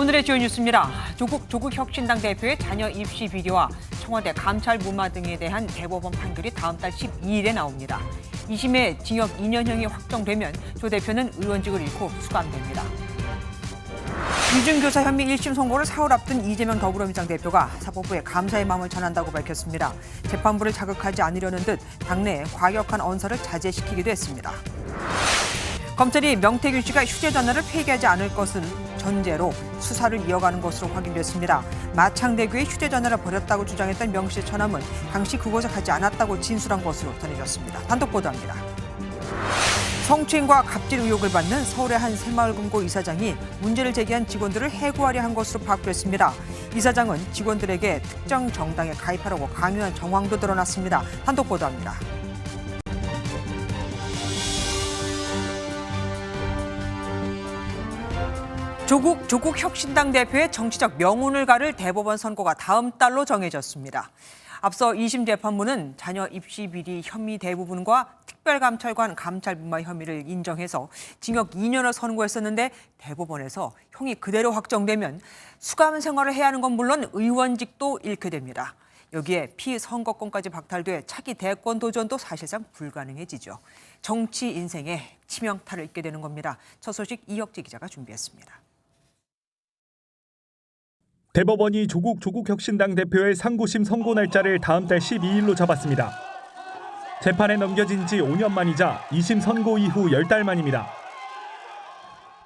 오늘의 주요 뉴스입니다. 조국 혁신당 대표의 자녀 입시 비리와 청와대 감찰 무마 등에 대한 대법원 판결이 다음 달 12일에 나옵니다. 2심의 징역 2년형이 확정되면 조 대표는 의원직을 잃고 수감됩니다. 위증교사 혐의 1심 선고를 사흘 앞둔 이재명 더불어민주당 대표가 사법부에 감사의 마음을 전한다고 밝혔습니다. 재판부를 자극하지 않으려는 듯 당내에 과격한 언사를 자제시키기도 했습니다. 검찰이 명태균 씨가 휴대전화를 폐기하지 않을 것은 전제로 수사를 이어가는 것으로 확인됐습니다. 마창대교에 휴대전화를 버렸다고 주장했던 명 씨의 처남은 당시 그곳에 가지 않았다고 진술한 것으로 전해졌습니다. 단독 보도합니다. 성추행과 갑질 의혹을 받는 서울의 한 새마을금고 이사장이 문제를 제기한 직원들을 해고하려 한 것으로 파악됐습니다. 이사장은 직원들에게 특정 정당에 가입하라고 강요한 정황도 드러났습니다. 단독 보도합니다. 조국 혁신당 대표의 정치적 명운을 가를 대법원 선고가 다음 달로 정해졌습니다. 앞서 2심 재판부는 자녀 입시 비리 혐의 대부분과 특별감찰관 감찰 무마 혐의를 인정해서 징역 2년을 선고했었는데 대법원에서 형이 그대로 확정되면 수감 생활을 해야 하는 건 물론 의원직도 잃게 됩니다. 여기에 피선거권까지 박탈돼 차기 대권 도전도 사실상 불가능해지죠. 정치 인생에 치명타를 입게 되는 겁니다. 첫 소식 이혁재 기자가 준비했습니다. 대법원이 조국 혁신당 대표의 상고심 선고 날짜를 다음 달 12일로 잡았습니다. 재판에 넘겨진 지 5년 만이자 2심 선고 이후 10달 만입니다.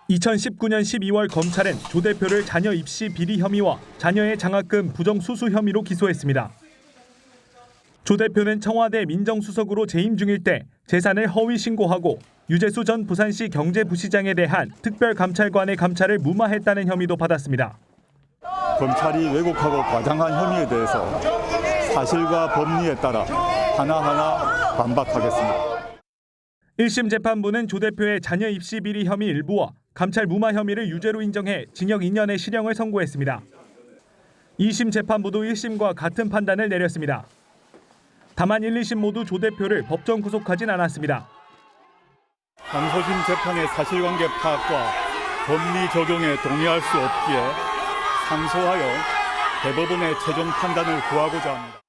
2019년 12월 검찰은 조 대표를 자녀 입시 비리 혐의와 자녀의 장학금 부정수수 혐의로 기소했습니다. 조 대표는 청와대 민정수석으로 재임 중일 때 재산을 허위 신고하고 유재수 전 부산시 경제부시장에 대한 특별감찰관의 감찰을 무마했다는 혐의도 받았습니다. 검찰이 왜곡하고 과장한 혐의에 대해서 사실과 법리에 따라 하나하나 반박하겠습니다. 1심 재판부는 조 대표의 자녀 입시 비리 혐의 일부와 감찰 무마 혐의를 유죄로 인정해 징역 2년의 실형을 선고했습니다. 2심 재판부도 1심과 같은 판단을 내렸습니다. 다만 1, 2심 모두 조 대표를 법정 구속하진 않았습니다. 항소심 재판의 사실관계 파악과 법리 적용에 동의할 수 없기에 상소하여 대법원의 최종 판단을 구하고자 합니다.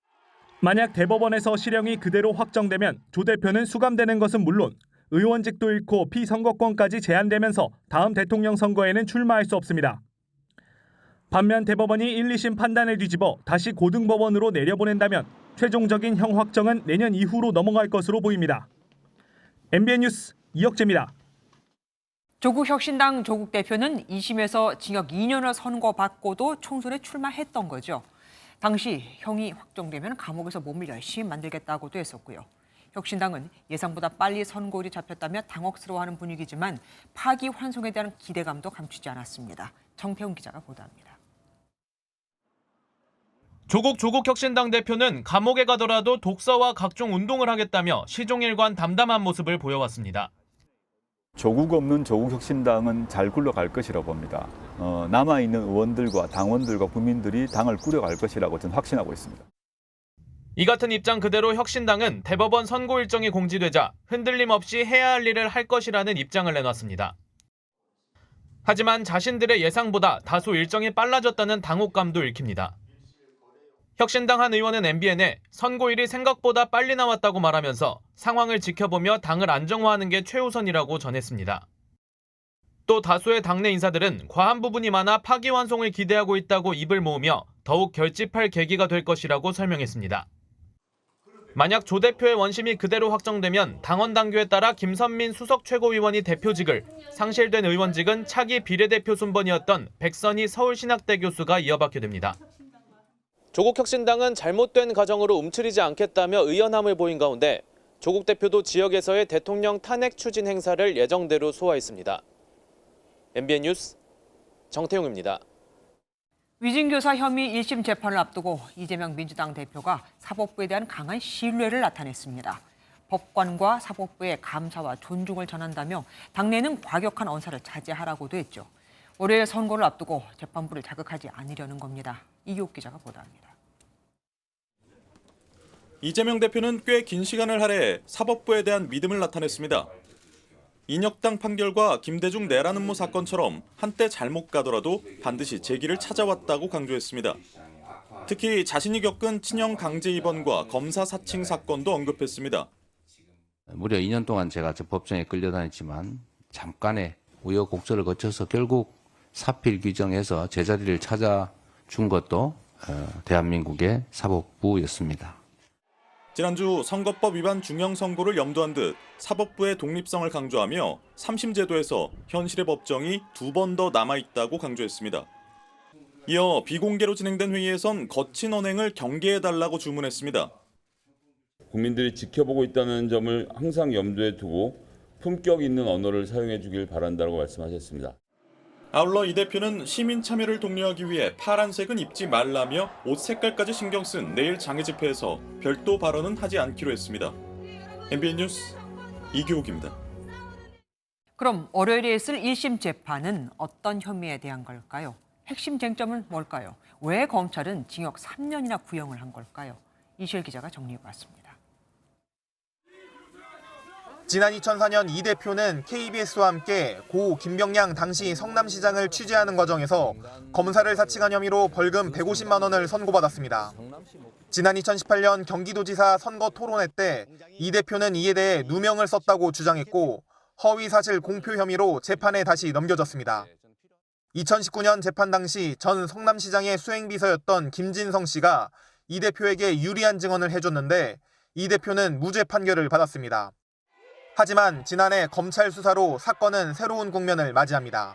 만약 대법원에서 실형이 그대로 확정되면 조 대표는 수감되는 것은 물론 의원직도 잃고 피선거권까지 제한되면서 다음 대통령 선거에는 출마할 수 없습니다. 반면 대법원이 1, 2심 판단을 뒤집어 다시 고등법원으로 내려보낸다면 최종적인 형 확정은 내년 이후로 넘어갈 것으로 보입니다. MBN 뉴스 이혁재입니다. 조국 혁신당 조국 대표는 2심에서 징역 2년을 선고받고도 총선에 출마했던 거죠. 당시 형이 확정되면 감옥에서 몸을 열심히 만들겠다고도 했었고요. 혁신당은 예상보다 빨리 선고일이 잡혔다며 당혹스러워하는 분위기지만 파기환송에 대한 기대감도 감추지 않았습니다. 정태훈 기자가 보도합니다. 조국 혁신당 대표는 감옥에 가더라도 독서와 각종 운동을 하겠다며 시종일관 담담한 모습을 보여왔습니다. 조국 없는 조국혁신당은 잘 굴러갈 것이라고 봅니다. 남아있는 의원들과 당원들과 국민들이 당을 꾸려갈 것이라고 저는 확신하고 있습니다. 이 같은 입장 그대로 혁신당은 대법원 선고 일정이 공지되자 흔들림 없이 해야 할 일을 할 것이라는 입장을 내놨습니다. 하지만 자신들의 예상보다 다소 일정이 빨라졌다는 당혹감도 읽힙니다. 혁신당 한 의원은 MBN에 선고일이 생각보다 빨리 나왔다고 말하면서 상황을 지켜보며 당을 안정화하는 게 최우선이라고 전했습니다. 또 다수의 당내 인사들은 과한 부분이 많아 파기환송을 기대하고 있다고 입을 모으며 더욱 결집할 계기가 될 것이라고 설명했습니다. 만약 조 대표의 원심이 그대로 확정되면 당원 당규에 따라 김선민 수석 최고위원이 대표직을, 상실된 의원직은 차기 비례대표 순번이었던 백선희 서울신학대 교수가 이어받게 됩니다. 조국 혁신당은 잘못된 가정으로 움츠리지 않겠다며 의연함을 보인 가운데 조국 대표도 지역에서의 대통령 탄핵 추진 행사를 예정대로 소화했습니다. MBN 뉴스 정태용입니다. 위증교사 혐의 1심 재판을 앞두고 이재명 민주당 대표가 사법부에 대한 강한 신뢰를 나타냈습니다. 법관과 사법부의 감사와 존중을 전한다며 당내는 과격한 언사를 자제하라고도 했죠. 월요일 선고를 앞두고 재판부를 자극하지 않으려는 겁니다. 이기옥 기자가 보도합니다. 이재명 대표는 꽤 긴 시간을 할애해 사법부에 대한 믿음을 나타냈습니다. 인혁당 판결과 김대중 내란 음모 사건처럼 한때 잘못 가더라도 반드시 재기를 찾아왔다고 강조했습니다. 특히 자신이 겪은 친형 강제 입원과 검사 사칭 사건도 언급했습니다. 무려 2년 동안 제가 저 법정에 끌려다녔지만 잠깐의 우여곡절을 거쳐서 결국 사필 규정해서 제자리를 찾아준 것도 대한민국의 사법부였습니다. 지난주 선거법 위반 중형 선고를 염두한 듯 사법부의 독립성을 강조하며 3심 제도에서 현실의 법정이 2번 더 남아있다고 강조했습니다. 이어 비공개로 진행된 회의에선 거친 언행을 경계해달라고 주문했습니다. 국민들이 지켜보고 있다는 점을 항상 염두에 두고 품격 있는 언어를 사용해 주길 바란다고 말씀하셨습니다. 아울러 이 대표는 시민 참여를 독려하기 위해 파란색은 입지 말라며 옷 색깔까지 신경 쓴 내일 장애 집회에서 별도 발언은 하지 않기로 했습니다. MBN 뉴스 이규욱입니다. 그럼 월요일에 있을 1심 재판은 어떤 혐의에 대한 걸까요? 핵심 쟁점은 뭘까요? 왜 검찰은 징역 3년이나 구형을 한 걸까요? 이시일 기자가 정리해봤습니다. 지난 2004년 이 대표는 KBS와 함께 고 김병량 당시 성남시장을 취재하는 과정에서 검사를 사칭한 혐의로 벌금 150만 원을 선고받았습니다. 지난 2018년 경기도지사 선거 토론회 때 이 대표는 이에 대해 누명을 썼다고 주장했고 허위사실 공표 혐의로 재판에 다시 넘겨졌습니다. 2019년 재판 당시 전 성남시장의 수행비서였던 김진성 씨가 이 대표에게 유리한 증언을 해줬는데 이 대표는 무죄 판결을 받았습니다. 하지만 지난해 검찰 수사로 사건은 새로운 국면을 맞이합니다.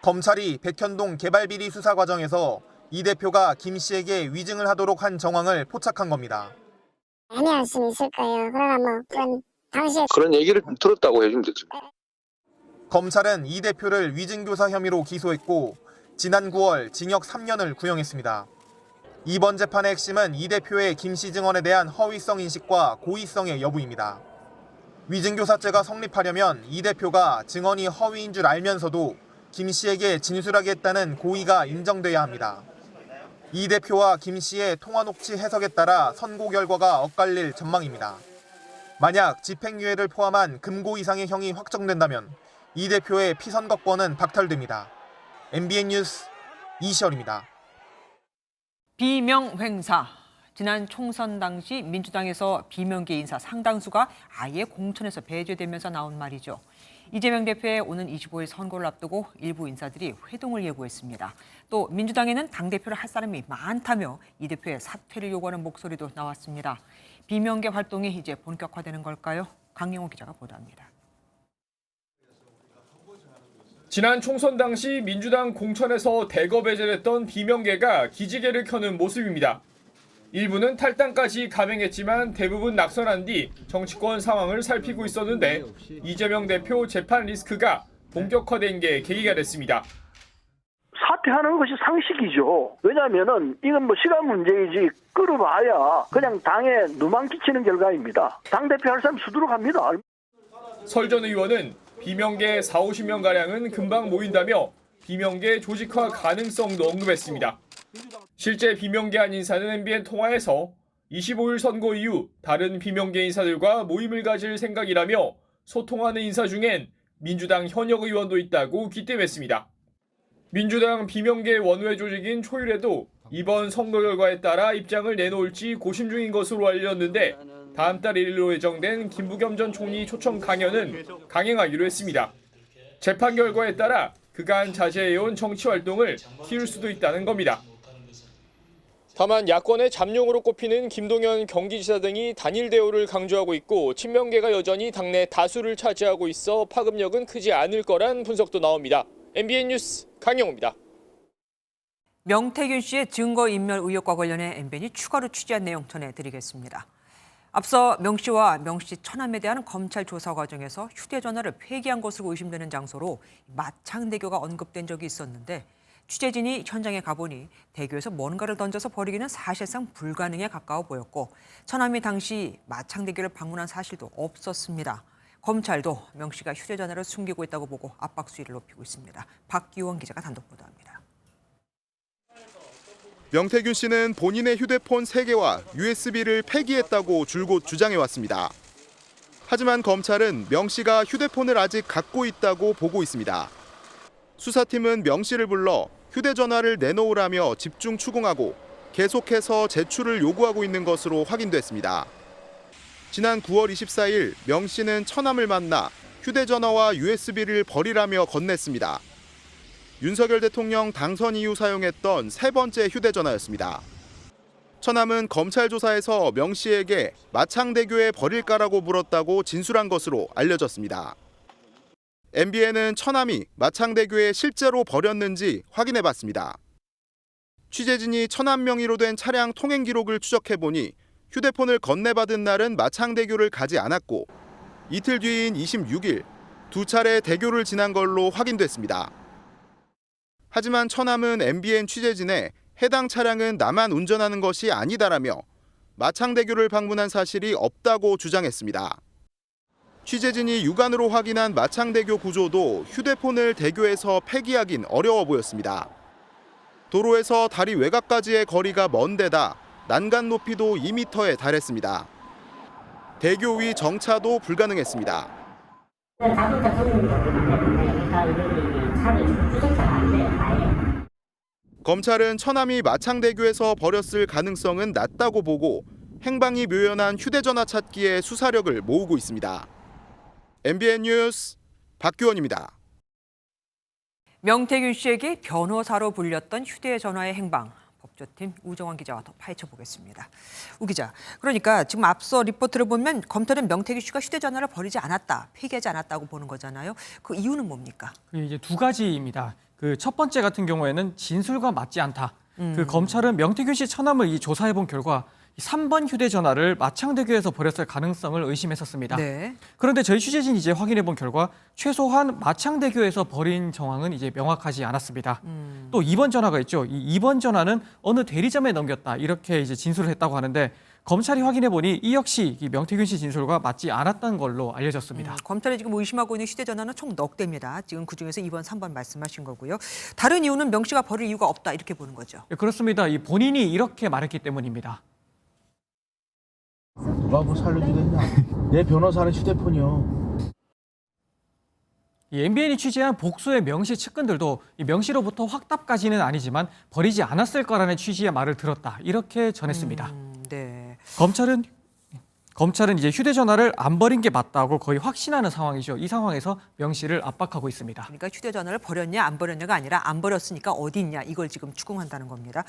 검찰이 백현동 개발비리 수사 과정에서 이 대표가 김 씨에게 위증을 하도록 한 정황을 포착한 겁니다. 애매할 수는 있을 거예요. 그러나 뭐 당시에 그런 얘기를 들었다고 해주면 되죠. 검찰은 이 대표를 위증교사 혐의로 기소했고 지난 9월 징역 3년을 구형했습니다. 이번 재판의 핵심은 이 대표의 김 씨 증언에 대한 허위성 인식과 고의성의 여부입니다. 위증교사죄가 성립하려면 이 대표가 증언이 허위인 줄 알면서도 김 씨에게 진술하게 했다는 고의가 인정돼야 합니다. 이 대표와 김 씨의 통화 녹취 해석에 따라 선고 결과가 엇갈릴 전망입니다. 만약 집행유예를 포함한 금고 이상의 형이 확정된다면 이 대표의 피선거권은 박탈됩니다. MBN 뉴스 이시열입니다. 비명횡사. 지난 총선 당시 민주당에서 비명계 인사 상당수가 아예 공천에서 배제되면서 나온 말이죠. 이재명 대표의 오는 25일 선거를 앞두고 일부 인사들이 회동을 예고했습니다. 또 민주당에는 당대표를 할 사람이 많다며 이 대표의 사퇴를 요구하는 목소리도 나왔습니다. 비명계 활동이 이제 본격화되는 걸까요? 강영호 기자가 보도합니다. 지난 총선 당시 민주당 공천에서 대거 배제됐던 비명계가 기지개를 켜는 모습입니다. 일부는 탈당까지 감행했지만 대부분 낙선한 뒤 정치권 상황을 살피고 있었는데 이재명 대표 재판 리스크가 본격화된 게 계기가 됐습니다. 사퇴하는 것이 상식이죠. 왜냐하면은 이건 뭐 시간 문제이지 끌어봐야 그냥 당에 누만 끼치는 결과입니다. 당대표 할 사람 수두룩 합니다. 설 전 의원은 비명계 40~50명가량은 금방 모인다며 비명계 조직화 가능성도 언급했습니다. 실제 비명계 한 인사는 MBN 통화에서 25일 선거 이후 다른 비명계 인사들과 모임을 가질 생각이라며 소통하는 인사 중엔 민주당 현역 의원도 있다고 귀띔했습니다. 민주당 비명계 원외 조직인 초일에도 이번 선거 결과에 따라 입장을 내놓을지 고심 중인 것으로 알렸는데 다음 달 1일로 예정된 김부겸 전 총리 초청 강연은 강행하기로 했습니다. 재판 결과에 따라 그간 자제해온 정치 활동을 키울 수도 있다는 겁니다. 다만 야권의 잠룡으로 꼽히는 김동연 경기지사 등이 단일 대우를 강조하고 있고 친명계가 여전히 당내 다수를 차지하고 있어 파급력은 크지 않을 거란 분석도 나옵니다. MBN 뉴스 강영호입니다. 명태균 씨의 증거인멸 의혹과 관련해 MBN이 추가로 취재한 내용 전해드리겠습니다. 앞서 명 씨와 명 씨 처남에 대한 검찰 조사 과정에서 휴대전화를 폐기한 것으로 의심되는 장소로 마창대교가 언급된 적이 있었는데 취재진이 현장에 가보니 대교에서 뭔가를 던져서 버리기는 사실상 불가능에 가까워 보였고 처남이 당시 마창대교를 방문한 사실도 없었습니다. 검찰도 명 씨가 휴대전화를 숨기고 있다고 보고 압박 수위를 높이고 있습니다. 박기원 기자가 단독 보도합니다. 명태균 씨는 본인의 휴대폰 3개와 USB를 폐기했다고 줄곧 주장해왔습니다. 하지만 검찰은 명 씨가 휴대폰을 아직 갖고 있다고 보고 있습니다. 수사팀은 명 씨를 불러 휴대전화를 내놓으라며 집중 추궁하고 계속해서 제출을 요구하고 있는 것으로 확인됐습니다. 지난 9월 24일 명 씨는 처남을 만나 휴대전화와 USB를 버리라며 건넸습니다. 윤석열 대통령 당선 이후 사용했던 세 번째 휴대전화였습니다. 처남은 검찰 조사에서 명 씨에게 마창대교에 버릴까라고 물었다고 진술한 것으로 알려졌습니다. MBN은 처남이 마창대교에 실제로 버렸는지 확인해봤습니다. 취재진이 처남 명의로 된 차량 통행 기록을 추적해보니 휴대폰을 건네받은 날은 마창대교를 가지 않았고 이틀 뒤인 26일 두 차례 대교를 지난 걸로 확인됐습니다. 하지만 처남은 MBN 취재진에 해당 차량은 나만 운전하는 것이 아니다라며 마창대교를 방문한 사실이 없다고 주장했습니다. 취재진이 육안으로 확인한 마창대교 구조도 휴대폰을 대교에서 폐기하긴 어려워 보였습니다. 도로에서 다리 외곽까지의 거리가 먼 데다 난간 높이도 2m에 달했습니다. 대교 위 정차도 불가능했습니다. 검찰은 처남이 마창대교에서 버렸을 가능성은 낮다고 보고 행방이 묘연한 휴대전화 찾기에 수사력을 모으고 있습니다. MBN 뉴스 박규원입니다. 명태균 씨에게 변호사로 불렸던 휴대전화의 행방. 법조팀 우정환 기자와 더 파헤쳐보겠습니다. 우 기자, 그러니까 지금 앞서 리포트를 보면 검찰은 명태균 씨가 휴대전화를 버리지 않았다, 폐기하지 않았다고 보는 거잖아요. 그 이유는 뭡니까? 이제 두 가지입니다. 그 첫 번째 같은 경우에는 진술과 맞지 않다. 그 검찰은 명태균 씨 처남을 조사해본 결과 3번 휴대전화를 마창대교에서 버렸을 가능성을 의심했었습니다. 네. 그런데 저희 취재진이 이제 확인해본 결과 최소한 마창대교에서 버린 정황은 이제 명확하지 않았습니다. 또 2번 전화가 있죠. 이 2번 전화는 어느 대리점에 넘겼다 이렇게 이제 진술을 했다고 하는데 검찰이 확인해보니 이 역시 이 명태균 씨 진술과 맞지 않았던 걸로 알려졌습니다. 검찰이 지금 의심하고 있는 휴대전화는 총 넉 대입니다. 지금 그중에서 2번, 3번 말씀하신 거고요. 다른 이유는 명 씨가 버릴 이유가 없다 이렇게 보는 거죠. 네, 그렇습니다. 이 본인이 이렇게 말했기 때문입니다. 누가 뭐 살려주겠냐. 내 변호사는 휴대폰이요. 이 MBN이 취재한 복수의 명 씨 측근들도 이 명 씨로부터 확답까지는 아니지만 버리지 않았을 거라는 취지의 말을 들었다 이렇게 전했습니다. 네. 검찰은 이제 휴대전화를 안 버린 게 맞다고 거의 확신하는 상황이죠. 이 상황에서 명 씨를 압박하고 있습니다. 그러니까 휴대전화를 버렸냐 안 버렸냐가 아니라 안 버렸으니까 어디 있냐 이걸 지금 추궁한다는 겁니다.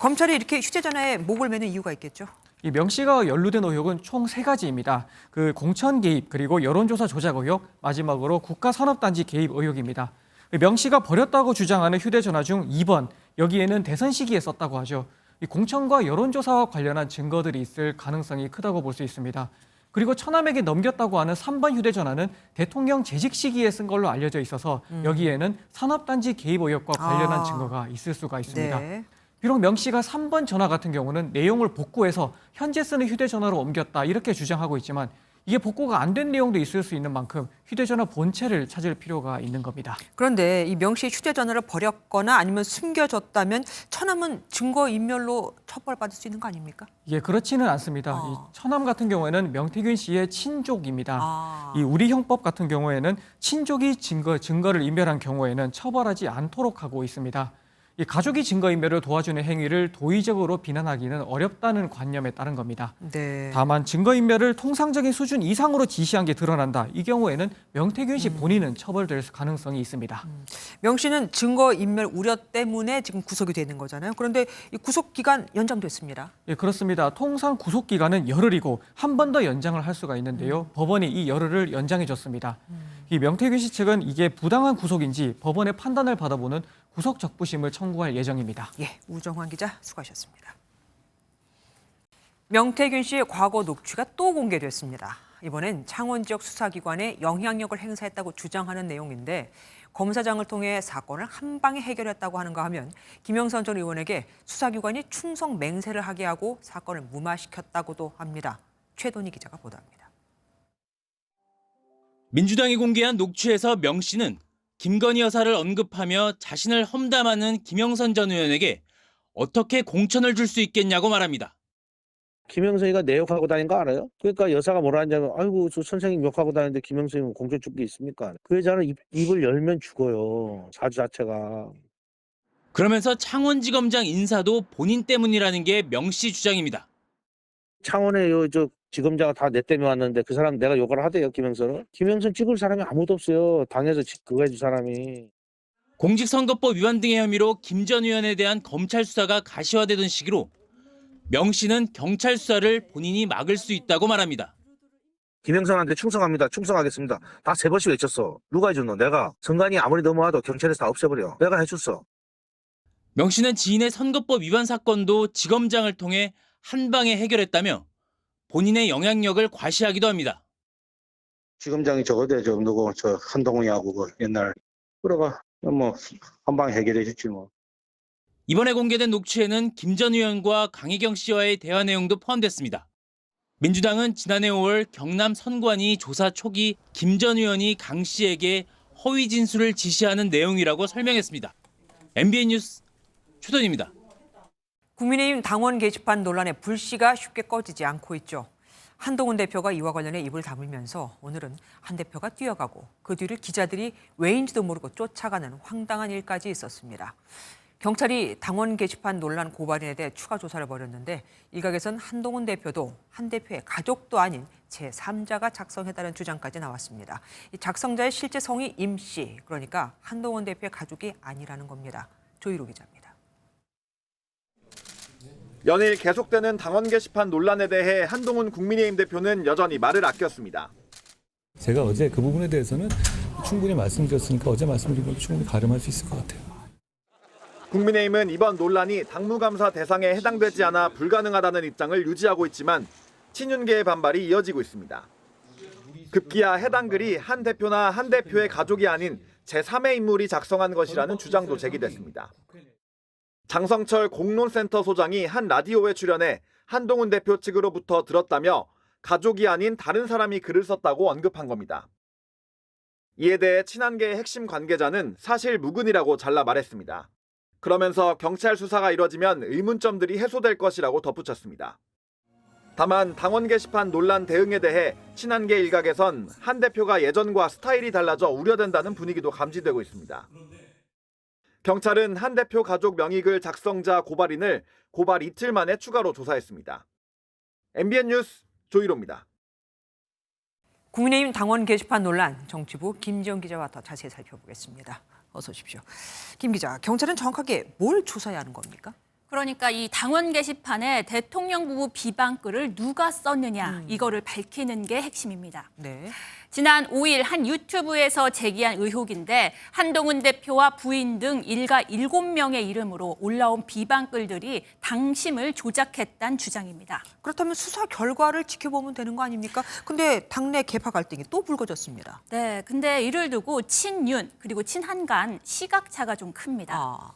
검찰이 이렇게 휴대전화에 목을 매는 이유가 있겠죠? 이 명 씨가 연루된 의혹은 총 3가지입니다. 그 공천 개입, 그리고 여론조사 조작 의혹, 마지막으로 국가산업단지 개입 의혹입니다. 명 씨가 버렸다고 주장하는 휴대전화 중 2번, 여기에는 대선 시기에 썼다고 하죠. 이 공천과 여론조사와 관련한 증거들이 있을 가능성이 크다고 볼 수 있습니다. 그리고 처남에게 넘겼다고 하는 3번 휴대전화는 대통령 재직 시기에 쓴 걸로 알려져 있어서 여기에는 산업단지 개입 의혹과 관련한 증거가 있을 수가 있습니다. 네. 비록 명 씨가 3번 전화 같은 경우는 내용을 복구해서 현재 쓰는 휴대전화로 옮겼다 이렇게 주장하고 있지만 이게 복구가 안 된 내용도 있을 수 있는 만큼 휴대전화 본체를 찾을 필요가 있는 겁니다. 그런데 이 명 씨의 휴대전화를 버렸거나 아니면 숨겨졌다면 처남은 증거인멸로 처벌받을 수 있는 거 아닙니까? 예, 그렇지는 않습니다. 이 처남 같은 경우에는 명태균 씨의 친족입니다. 이 우리 형법 같은 경우에는 친족이 증거를 인멸한 경우에는 처벌하지 않도록 하고 있습니다. 이 가족이 증거인멸을 도와주는 행위를 도의적으로 비난하기는 어렵다는 관념에 따른 겁니다. 네. 다만 증거인멸을 통상적인 수준 이상으로 지시한 게 드러난다. 이 경우에는 명태균 씨 본인은 처벌될 가능성이 있습니다. 명 씨는 증거인멸 우려 때문에 지금 구속이 되는 거잖아요. 그런데 이 구속 기간 연장됐습니다. 예, 그렇습니다. 통상 구속 기간은 열흘이고 한 번 더 연장을 할 수가 있는데요. 법원이 이 열흘을 연장해 줬습니다. 이 명태균 씨 측은 이게 부당한 구속인지 법원의 판단을 받아보는 구속 적부심을 청구할 예정입니다. 예, 우정환 기자 수고하셨습니다. 명태균 씨의 과거 녹취가 또 공개됐습니다. 이번엔 창원 지역 수사기관에 영향력을 행사했다고 주장하는 내용인데 검사장을 통해 사건을 한 방에 해결했다고 하는가 하면 김영선 전 의원에게 수사기관이 충성 맹세를 하게 하고 사건을 무마시켰다고도 합니다. 최돈희 기자가 보도합니다. 민주당이 공개한 녹취에서 명 씨는 김건희 여사를 언급하며 자신을 험담하는 김영선 전 의원에게 어떻게 공천을 줄 수 있겠냐고 말합니다. 김영선이가 내 욕하고 다닌 거 알아요? 그러니까 여사가 뭐라 하냐면 아이고 저 선생님 욕하고 다니는데 김영선이는 공천 줄 게 있습니까? 그 여자는 입을 열면 죽어요. 사주 자체가. 그러면서 창원지검장 인사도 본인 때문이라는 게 명 씨 주장입니다. 창원에 저 지검자가 다 내 때문에 왔는데 그 사람 내가 욕을 하대요, 김영선은? 김영선 찍을 사람이 아무도 없어요. 당에서 그거 해줄 사람이. 공직선거법 위반 등의 혐의로 김 전 의원에 대한 검찰 수사가 가시화되던 시기로 명 씨는 경찰 수사를 본인이 막을 수 있다고 말합니다. 김영선한테 충성합니다. 충성하겠습니다. 다 3번씩 외쳤어. 누가 해줬노? 내가. 선관위 아무리 넘어와도 경찰에서 다 없애버려. 내가 해줬어. 명 씨는 지인의 선거법 위반 사건도 지검장을 통해 한 방에 해결했다며 본인의 영향력을 과시하기도 합니다. 지검장이 저거대 저 누구 저 한동훈이하고 그 옛날 그러가 뭐 한 방에 해결해 줬지 뭐. 이번에 공개된 녹취에는 김 전 의원과 강혜경 씨와의 대화 내용도 포함됐습니다. 민주당은 지난해 5월 경남 선관위 조사 초기 김 전 의원이 강 씨에게 허위 진술을 지시하는 내용이라고 설명했습니다. MBN 뉴스 최돈입니다. 국민의힘 당원 게시판 논란의 불씨가 쉽게 꺼지지 않고 있죠. 한동훈 대표가 이와 관련해 입을 다물면서 오늘은 한 대표가 뛰어가고 그 뒤를 기자들이 왜인지도 모르고 쫓아가는 황당한 일까지 있었습니다. 경찰이 당원 게시판 논란 고발인에 대해 추가 조사를 벌였는데 일각에선 한동훈 대표도 한 대표의 가족도 아닌 제3자가 작성했다는 주장까지 나왔습니다. 이 작성자의 실제 성이 임 씨, 그러니까 한동훈 대표의 가족이 아니라는 겁니다. 조희로 기자입니다. 연일 계속되는 당원 게시판 논란에 대해 한동훈 국민의힘 대표는 여전히 말을 아꼈습니다. 제가 어제 그 부분에 대해서는 충분히 말씀드렸으니까 어제 말씀드린 걸 충분히 가름할 수 있을 것 같아요. 국민의힘은 이번 논란이 당무감사 대상에 해당되지 않아 불가능하다는 입장을 유지하고 있지만 친윤계의 반발이 이어지고 있습니다. 급기야 해당 글이 한 대표나 한 대표의 가족이 아닌 제3의 인물이 작성한 것이라는 주장도 제기됐습니다. 장성철 공론센터 소장이 한 라디오에 출연해 한동훈 대표 측으로부터 들었다며 가족이 아닌 다른 사람이 글을 썼다고 언급한 겁니다. 이에 대해 친한계의 핵심 관계자는 사실 무근이라고 잘라 말했습니다. 그러면서 경찰 수사가 이뤄지면 의문점들이 해소될 것이라고 덧붙였습니다. 다만 당원 게시판 논란 대응에 대해 친한계 일각에선 한 대표가 예전과 스타일이 달라져 우려된다는 분위기도 감지되고 있습니다. 경찰은 한 대표 가족 명의글 작성자 고발인을 고발 이틀 만에 추가로 조사했습니다. MBN 뉴스 조희로입니다. 국민의힘 당원 게시판 논란, 정치부 김지영 기자와 더 자세히 살펴보겠습니다. 어서 오십시오. 김 기자, 경찰은 정확하게 뭘 조사해야 하는 겁니까? 그러니까 이 당원 게시판에 대통령 부부 비방글을 누가 썼느냐 이거를 밝히는 게 핵심입니다. 네. 지난 5일 한 유튜브에서 제기한 의혹인데 한동훈 대표와 부인 등 일가 7명의 이름으로 올라온 비방글들이 당심을 조작했다는 주장입니다. 그렇다면 수사 결과를 지켜보면 되는 거 아닙니까? 근데 당내 계파 갈등이 또 불거졌습니다. 네, 근데 이를 두고 친윤 그리고 친한 간 시각차가 좀 큽니다.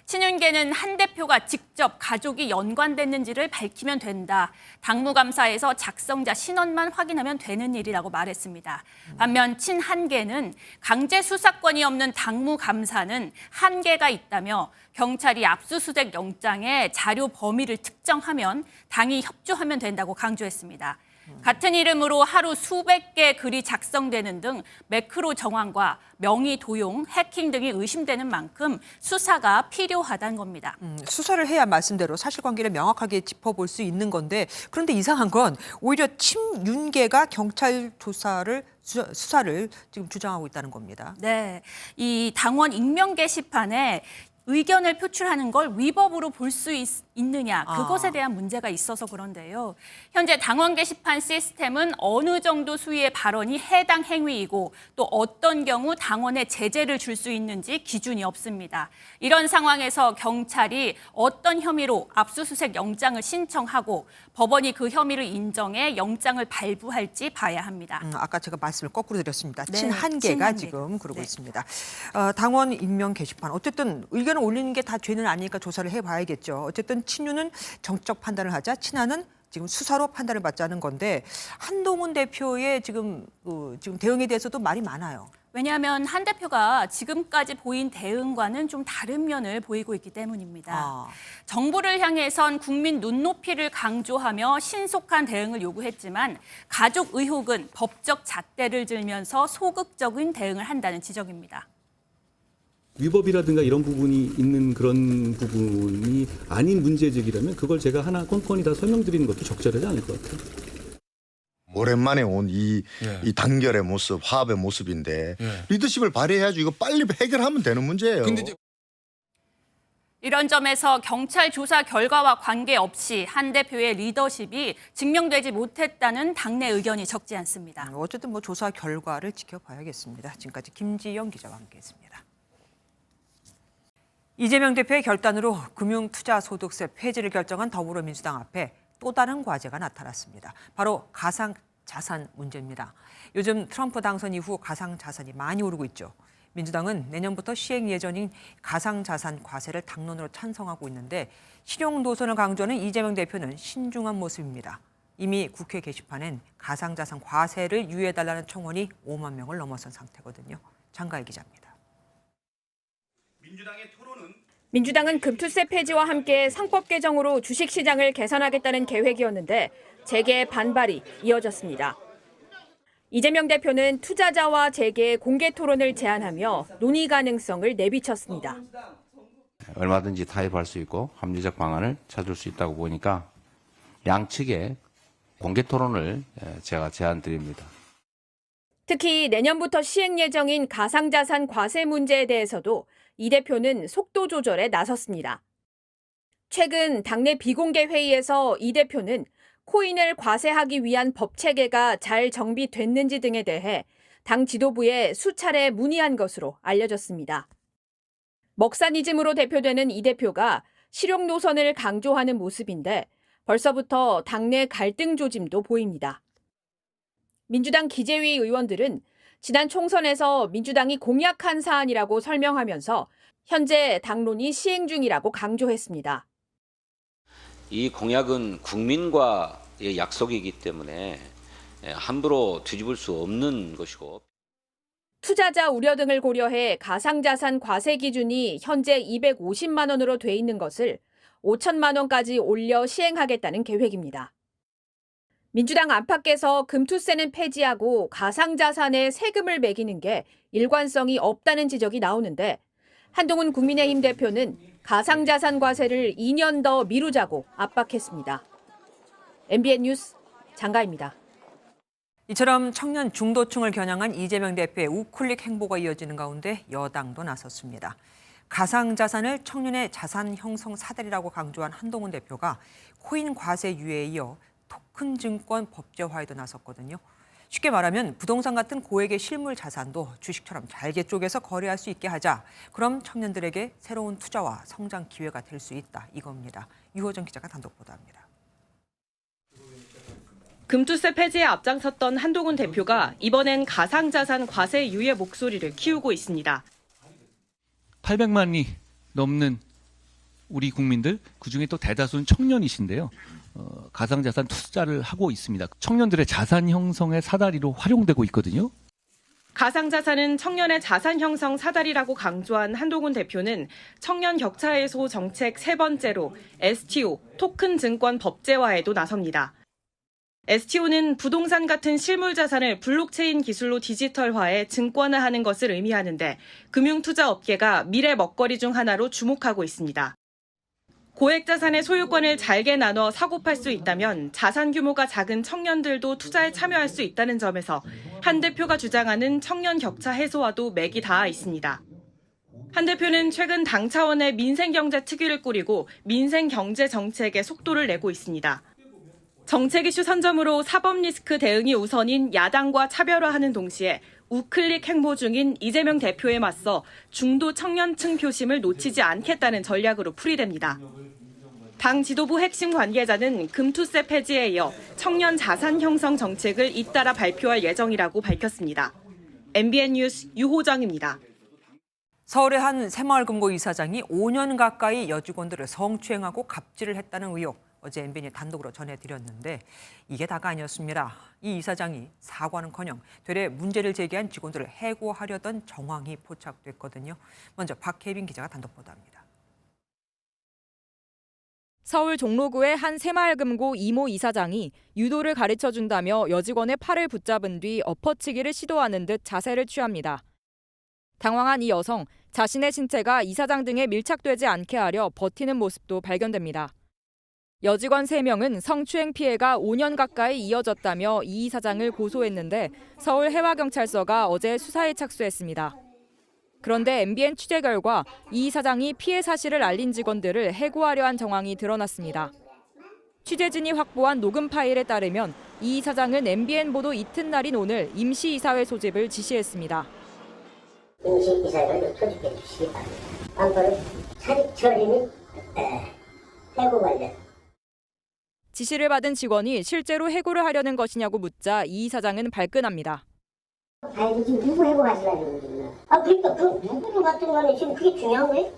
친윤계는 한 대표가 직접 가족이 연관됐는지를 밝히면 된다. 당무감사에서 작성자 신원만 확인하면 되는 일이라고 말했습니다. 반면 친한계는 강제 수사권이 없는 당무감사는 한계가 있다며 경찰이 압수수색 영장에 자료 범위를 특정하면 당이 협조하면 된다고 강조했습니다. 같은 이름으로 하루 수백 개의 글이 작성되는 등 매크로 정황과 명의 도용, 해킹 등이 의심되는 만큼 수사가 필요하다는 겁니다. 수사를 해야 말씀대로 사실관계를 명확하게 짚어볼 수 있는 건데 그런데 이상한 건 오히려 친윤계가 경찰 수사를 지금 주장하고 있다는 겁니다. 네, 이 당원 익명 게시판에 의견을 표출하는 걸 위법으로 볼 수 있느냐, 그것에 대한 문제가 있어서 그런데요. 현재 당원 게시판 시스템은 어느 정도 수위의 발언이 해당 행위이고 또 어떤 경우 당원에 제재를 줄 수 있는지 기준이 없습니다. 이런 상황에서 경찰이 어떤 혐의로 압수수색 영장을 신청하고 법원이 그 혐의를 인정해 영장을 발부할지 봐야 합니다. 아까 제가 말씀을 거꾸로 드렸습니다. 네, 친한계가 친한계. 지금 그러고 네. 있습니다. 당원 익명 게시판. 어쨌든 의견을 올리는 게 다 죄는 아니니까 조사를 해봐야겠죠. 어쨌든 친윤은 정치적 판단을 하자, 친한은 지금 수사로 판단을 받자는 건데 한동훈 대표의 지금 대응에 대해서도 말이 많아요. 왜냐하면 한 대표가 지금까지 보인 대응과는 좀 다른 면을 보이고 있기 때문입니다. 정부를 향해선 국민 눈높이를 강조하며 신속한 대응을 요구했지만 가족 의혹은 법적 잣대를 들면서 소극적인 대응을 한다는 지적입니다. 위법이라든가 이런 부분이 있는 그런 부분이 아닌 문제제기라면 그걸 제가 하나 건건히 다 설명드리는 것도 적절하지 않을 것 같아요. 오랜만에 온 이 단결의 모습, 화합의 모습인데 리더십을 발휘해야지 이거 빨리 해결하면 되는 문제예요. 이런 점에서 경찰 조사 결과와 관계없이 한 대표의 리더십이 증명되지 못했다는 당내 의견이 적지 않습니다. 어쨌든 조사 결과를 지켜봐야겠습니다. 지금까지 김지영 기자와 함께했습니다. 이재명 대표의 결단으로 금융투자소득세 폐지를 결정한 더불어민주당 앞에 또 다른 과제가 나타났습니다. 바로 가상자산 문제입니다. 요즘 트럼프 당선 이후 가상자산이 많이 오르고 있죠. 민주당은 내년부터 시행 예정인 가상자산 과세를 당론으로 찬성하고 있는데 실용 노선을 강조하는 이재명 대표는 신중한 모습입니다. 이미 국회 게시판엔 가상자산 과세를 유예해달라는 청원이 5만 명을 넘어선 상태거든요. 장가희 기자입니다. 민주당은 금투세 폐지와 함께 상법 개정으로 주식시장을 개선하겠다는 계획이었는데 재계의 반발이 이어졌습니다. 이재명 대표는 투자자와 재계의 공개 토론을 제안하며 논의 가능성을 내비쳤습니다. 얼마든지 타협할 수 있고 합리적 방안을 찾을 수 있다고 보니까 양측의 공개 토론을 제가 제안드립니다. 특히 내년부터 시행 예정인 가상자산 과세 문제에 대해서도 이 대표는 속도 조절에 나섰습니다. 최근 당내 비공개 회의에서 이 대표는 코인을 과세하기 위한 법 체계가 잘 정비됐는지 등에 대해 당 지도부에 수차례 문의한 것으로 알려졌습니다. 먹사니즘으로 대표되는 이 대표가 실용 노선을 강조하는 모습인데 벌써부터 당내 갈등 조짐도 보입니다. 민주당 기재위 의원들은 지난 총선에서 민주당이 공약한 사안이라고 설명하면서 현재 당론이 시행 중이라고 강조했습니다. 이 공약은 국민과의 약속이기 때문에 함부로 뒤집을 수 없는 것이고 투자자 우려 등을 고려해 가상자산 과세 기준이 현재 250만 원으로 돼 있는 것을 5천만 원까지 올려 시행하겠다는 계획입니다. 민주당 안팎에서 금투세는 폐지하고 가상자산에 세금을 매기는 게 일관성이 없다는 지적이 나오는데 한동훈 국민의힘 대표는 가상자산 과세를 2년 더 미루자고 압박했습니다. MBN 뉴스 장가입니다. 이처럼 청년 중도층을 겨냥한 이재명 대표의 우클릭 행보가 이어지는 가운데 여당도 나섰습니다. 가상자산을 청년의 자산 형성 사다리라고 강조한 한동훈 대표가 코인 과세 유예에 이어 토큰 증권 법제화에도 나섰거든요. 쉽게 말하면 부동산 같은 고액의 실물 자산도 주식처럼 잘게 쪼개서 거래할 수 있게 하자. 그럼 청년들에게 새로운 투자와 성장 기회가 될 수 있다. 이겁니다. 유호정 기자가 단독 보도합니다. 금투세 폐지에 앞장섰던 한동훈 대표가 이번엔 가상자산 과세 유예 목소리를 키우고 있습니다. 800만이 넘는 우리 국민들, 그중에 또 대다수는 청년이신데요. 가상자산 투자를 하고 있습니다. 청년들의 자산 형성의 사다리로 활용되고 있거든요. 가상자산은 청년의 자산 형성 사다리라고 강조한 한동훈 대표는 청년 격차 해소 정책 세 번째로 STO, 토큰 증권 법제화에도 나섭니다. STO는 부동산 같은 실물 자산을 블록체인 기술로 디지털화해 증권화하는 것을 의미하는데 금융투자 업계가 미래 먹거리 중 하나로 주목하고 있습니다. 고액 자산의 소유권을 잘게 나눠 사고 팔 수 있다면 자산 규모가 작은 청년들도 투자에 참여할 수 있다는 점에서 한 대표가 주장하는 청년 격차 해소와도 맥이 닿아 있습니다. 한 대표는 최근 당 차원의 민생경제 특위를 꾸리고 민생경제 정책에 속도를 내고 있습니다. 정책 이슈 선점으로 사법 리스크 대응이 우선인 야당과 차별화하는 동시에 우클릭 행보 중인 이재명 대표에 맞서 중도 청년층 표심을 놓치지 않겠다는 전략으로 풀이됩니다. 당 지도부 핵심 관계자는 금투세 폐지에 이어 청년 자산 형성 정책을 잇따라 발표할 예정이라고 밝혔습니다. MBN 뉴스 유호정입니다. 서울의 한 새마을금고 이사장이 5년 가까이 여직원들을 성추행하고 갑질을 했다는 의혹. 어제 MBN이 단독으로 전해드렸는데 이게 다가 아니었습니다. 이 이사장이 사과는커녕 되레 문제를 제기한 직원들을 해고하려던 정황이 포착됐거든요. 먼저 박혜빈 기자가 단독 보도합니다. 서울 종로구의 한 새마을금고 이모 이사장이 유도를 가르쳐준다며 여직원의 팔을 붙잡은 뒤 엎어치기를 시도하는 듯 자세를 취합니다. 당황한 이 여성, 자신의 신체가 이사장 등에 밀착되지 않게 하려 버티는 모습도 발견됩니다. 여직원 3명은 성추행 피해가 5년 가까이 이어졌다며 이 이사장을 고소했는데 서울 해와경찰서가 어제 수사에 착수했습니다. 그런데 MBN 취재 결과 이 이사장이 피해 사실을 알린 직원들을 해고하려 한 정황이 드러났습니다. 취재진이 확보한 녹음 파일에 따르면 이 이사장은 MBN 보도 이튿날인 오늘 임시이사회 소집을 지시했습니다. 임시이사회를 소집해 주시기 바랍니다. 앞으로 사직 처리 및 해고 관련. 지시를 받은 직원이 실제로 해고를 하려는 것이냐고 묻자 이 이사장은 발끈합니다. 아니 지금 누구 해고하시려는 거지? 그러니까 그 누구를 같은 간에 지금 그게 중요한 거예요?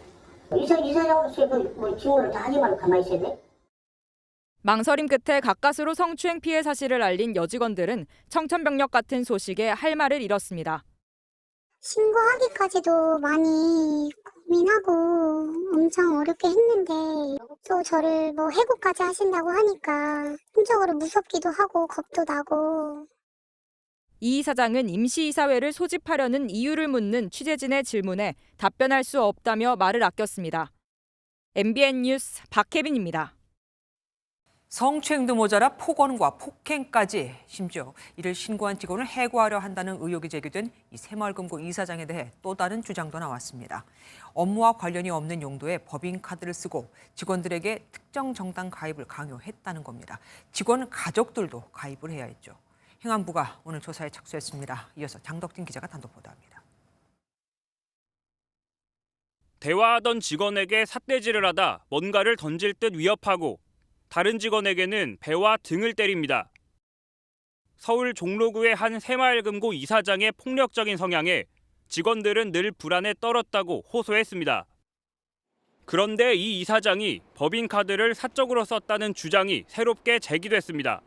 이사장으로서의 그 직무를 다 하지만 가만히 있어야 돼? 망설임 끝에 가까스로 성추행 피해 사실을 알린 여직원들은 청천벽력 같은 소식에 할 말을 잃었습니다. 신고하기까지도 많이 고민하고 엄청 어렵게 했는데 또 저를 뭐 해고까지 하신다고 하니까 한쪽으로 무섭기도 하고 겁도 나고. 이 이사장은 임시이사회를 소집하려는 이유를 묻는 취재진의 질문에 답변할 수 없다며 말을 아꼈습니다. MBN 뉴스 박혜빈입니다. 성추행도 모자라 폭언과 폭행까지 심지어 이를 신고한 직원을 해고하려 한다는 의혹이 제기된 이 새마을금고 이사장에 대해 또 다른 주장도 나왔습니다. 업무와 관련이 없는 용도의 법인카드를 쓰고 직원들에게 특정 정당 가입을 강요했다는 겁니다. 직원 가족들도 가입을 해야 했죠. 행안부가 오늘 조사에 착수했습니다. 이어서 장덕진 기자가 단독 보도합니다. 대화하던 직원에게 삿대질을 하다 뭔가를 던질 듯 위협하고 다른 직원에게는 배와 등을 때립니다. 서울 종로구의 한 새마을금고 이사장의 폭력적인 성향에 직원들은 늘 불안에 떨었다고 호소했습니다. 그런데 이 이사장이 법인카드를 사적으로 썼다는 주장이 새롭게 제기됐습니다.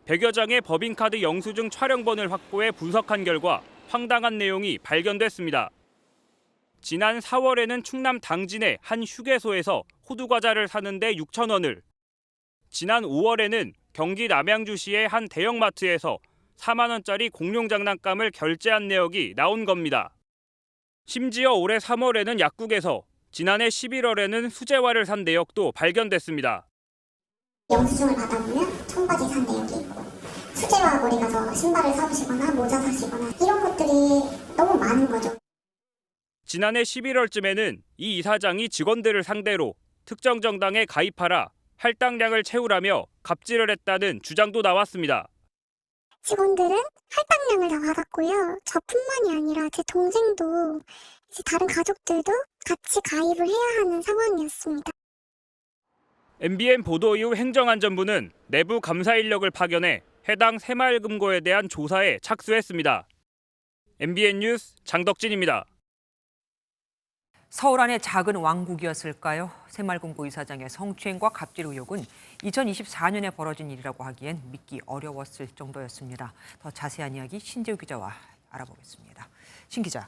100여 장의 법인카드 영수증 촬영본을 확보해 분석한 결과 황당한 내용이 발견됐습니다. 지난 4월에는 충남 당진의 한 휴게소에서 호두과자를 사는데 6,000원을, 지난 5월에는 경기 남양주시의 한 대형마트에서 4만 원짜리 공룡 장난감을 결제한 내역이 나온 겁니다. 심지어 올해 3월에는 약국에서, 지난해 11월에는 수제화를 산 내역도 발견됐습니다. 영수증을 받아보면 청바지 산 내역이 있고 수제화 거리 가서 신발을 사오시거나 모자 사시거나 이런 것들이 너무 많은 거죠. 지난해 11월쯤에는 이 이사장이 직원들을 상대로 특정 정당에 가입하라, 할당량을 채우라며 갑질을 했다는 주장도 나왔습니다. 직원들은 할당량을 다 받았고요. 저뿐만이 아니라 제 동생도 이제 다른 가족들도 같이 가입을 해야 하는 상황이었습니다. MBN 보도 이후 행정안전부는 내부 감사 인력을 파견해 해당 새마을금고에 대한 조사에 착수했습니다. MBN 뉴스 장덕진입니다. 서울 안의 작은 왕국이었을까요? 새마을금고 이사장의 성추행과 갑질 의혹은 2024년에 벌어진 일이라고 하기엔 믿기 어려웠을 정도였습니다. 더 자세한 이야기 신재우 기자와 알아보겠습니다. 신 기자,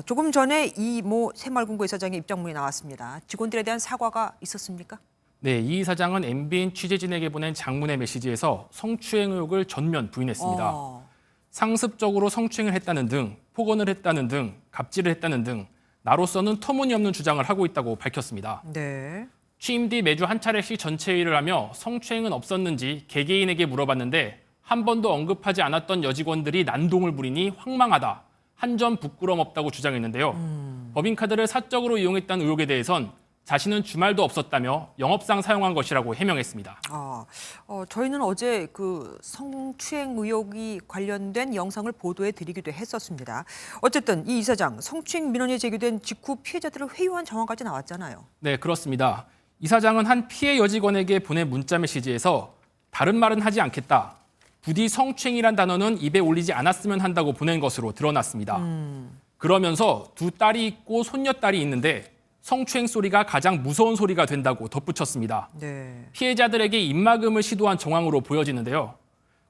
조금 전에 이 새마을금고 이사장의 입장문이 나왔습니다. 직원들에 대한 사과가 있었습니까? 네, 이 이사장은 MBN 취재진에게 보낸 장문의 메시지에서 성추행 의혹을 전면 부인했습니다. 상습적으로 성추행을 했다는 등, 폭언을 했다는 등, 갑질을 했다는 등 나로서는 터무니없는 주장을 하고 있다고 밝혔습니다. 네. 취임 뒤 매주 한 차례씩 전체 회의를 하며 성추행은 없었는지 개개인에게 물어봤는데 한 번도 언급하지 않았던 여직원들이 난동을 부리니 황망하다. 한 점 부끄럼 없다고 주장했는데요. 법인카드를 사적으로 이용했다는 의혹에 대해선 자신은 주말도 없었다며 영업상 사용한 것이라고 해명했습니다. 저희는 어제 그 성추행 의혹이 관련된 영상을 보도해드리기도 했었습니다. 어쨌든 이 이사장 성추행 민원이 제기된 직후 피해자들을 회유한 정황까지 나왔잖아요. 네, 그렇습니다. 이사장은 한 피해 여직원에게 보낸 문자 메시지에서 다른 말은 하지 않겠다. 부디 성추행이란 단어는 입에 올리지 않았으면 한다고 보낸 것으로 드러났습니다. 그러면서 두 딸이 있고 손녀딸이 있는데 성추행 소리가 가장 무서운 소리가 된다고 덧붙였습니다. 네. 피해자들에게 입막음을 시도한 정황으로 보여지는데요.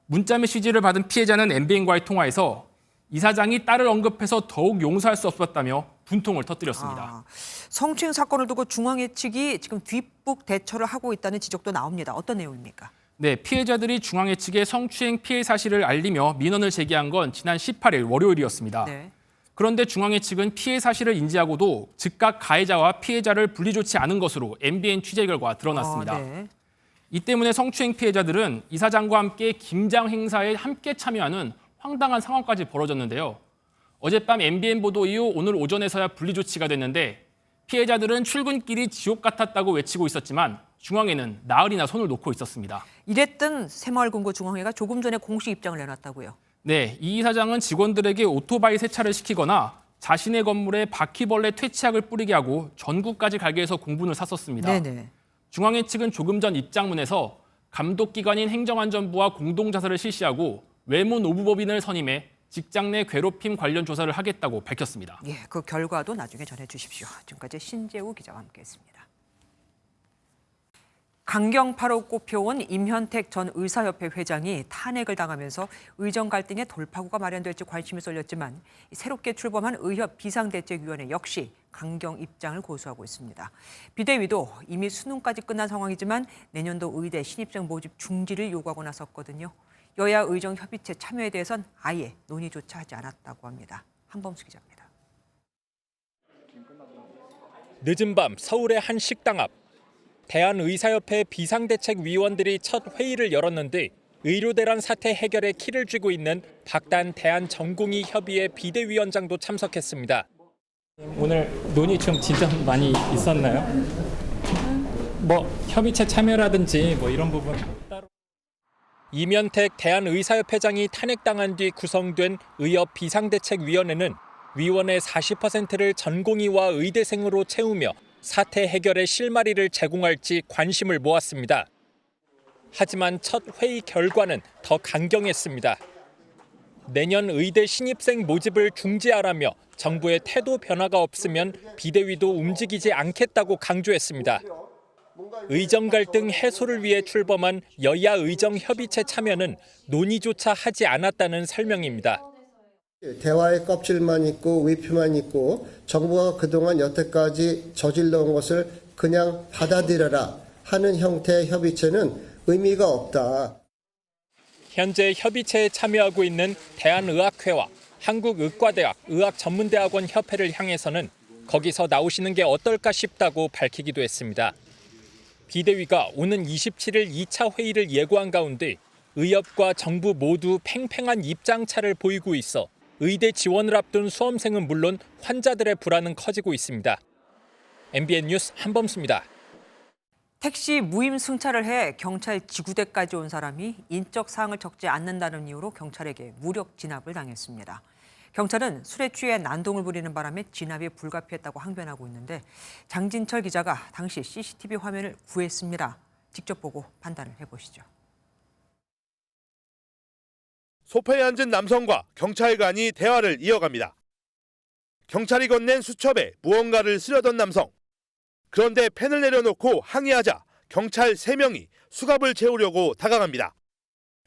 문자 메시지를 받은 피해자는 MBN과의 통화에서 이사장이 딸을 언급해서 더욱 용서할 수 없었다며 분통을 터뜨렸습니다. 성추행 사건을 두고 중앙회 측이 지금 뒷북 대처를 하고 있다는 지적도 나옵니다. 어떤 내용입니까? 네, 피해자들이 중앙회 측에 성추행 피해 사실을 알리며 민원을 제기한 건 지난 18일 월요일이었습니다. 네. 그런데 중앙회 측은 피해 사실을 인지하고도 즉각 가해자와 피해자를 분리조치 않은 것으로 MBN 취재 결과 드러났습니다. 네. 이 때문에 성추행 피해자들은 이사장과 함께 김장 행사에 함께 참여하는 황당한 상황까지 벌어졌는데요. 어젯밤 MBN 보도 이후 오늘 오전에서야 분리조치가 됐는데 피해자들은 출근길이 지옥 같았다고 외치고 있었지만 중앙회는 나흘이나 손을 놓고 있었습니다. 이랬던 새마을금고 중앙회가 조금 전에 공식 입장을 내놨다고요. 네, 이 이사장은 직원들에게 오토바이 세차를 시키거나 자신의 건물에 바퀴벌레 퇴치약을 뿌리게 하고 전구까지 갈게 해서 공분을 샀었습니다. 네네. 중앙회 측은 조금 전 입장문에서 감독기관인 행정안전부와 공동자사를 실시하고 외모 노부법인을 선임해 직장 내 괴롭힘 관련 조사를 하겠다고 밝혔습니다. 예, 그 결과도 나중에 전해주십시오. 지금까지 신재우 기자와 함께했습니다. 강경파로 꼽혀온 임현택 전 의사협회 회장이 탄핵을 당하면서 의정 갈등의 돌파구가 마련될지 관심이 쏠렸지만 새롭게 출범한 의협 비상대책위원회 역시 강경 입장을 고수하고 있습니다. 비대위도 이미 수능까지 끝난 상황이지만 내년도 의대 신입생 모집 중지를 요구하고 나섰거든요. 여야 의정협의체 참여에 대해선 아예 논의조차 하지 않았다고 합니다. 한범수 기자입니다. 늦은 밤 서울의 한 식당 앞. 대한의사협회 비상대책위원들이 첫 회의를 열었는데 의료대란 사태 해결에 키를 쥐고 있는 박단 대한전공의협의회 비대위원장도 참석했습니다. 오늘 논의 좀 진전 많이 있었나요? 뭐 협의체 참여라든지 뭐 이런 부분 따로. 이면택 대한의사협회장이 탄핵당한 뒤 구성된 의협 비상대책위원회는 위원의 40%를 전공의와 의대생으로 채우며 사태 해결의 실마리를 제공할지 관심을 모았습니다. 하지만 첫 회의 결과는 더 강경했습니다. 내년 의대 신입생 모집을 중지하라며 정부의 태도 변화가 없으면 비대위도 움직이지 않겠다고 강조했습니다. 의정 갈등 해소를 위해 출범한 여야 의정협의체 참여는 논의조차 하지 않았다는 설명입니다. 대화의 껍질만 있고 위표만 있고 정부가 그동안 여태까지 저질러온 것을 그냥 받아들여라 하는 형태의 협의체는 의미가 없다. 현재 협의체에 참여하고 있는 대한의학회와 한국의과대학 의학전문대학원 협회를 향해서는 거기서 나오시는 게 어떨까 싶다고 밝히기도 했습니다. 비대위가 오는 27일 2차 회의를 예고한 가운데 의협과 정부 모두 팽팽한 입장차를 보이고 있어 의대 지원을 앞둔 수험생은 물론 환자들의 불안은 커지고 있습니다. MBN 뉴스 한범수입니다. 택시 무임 승차를 해 경찰 지구대까지 온 사람이 인적 사항을 적지 않는다는 이유로 경찰에게 무력 진압을 당했습니다. 경찰은 술에 취해 난동을 부리는 바람에 진압이 불가피했다고 항변하고 있는데 장진철 기자가 당시 CCTV 화면을 구했습니다. 직접 보고 판단을 해보시죠. 소파에 앉은 남성과 경찰관이 대화를 이어갑니다. 경찰이 건넨 수첩에 무언가를 쓰려던 남성. 그런데 펜을 내려놓고 항의하자 경찰 3명이 수갑을 채우려고 다가갑니다.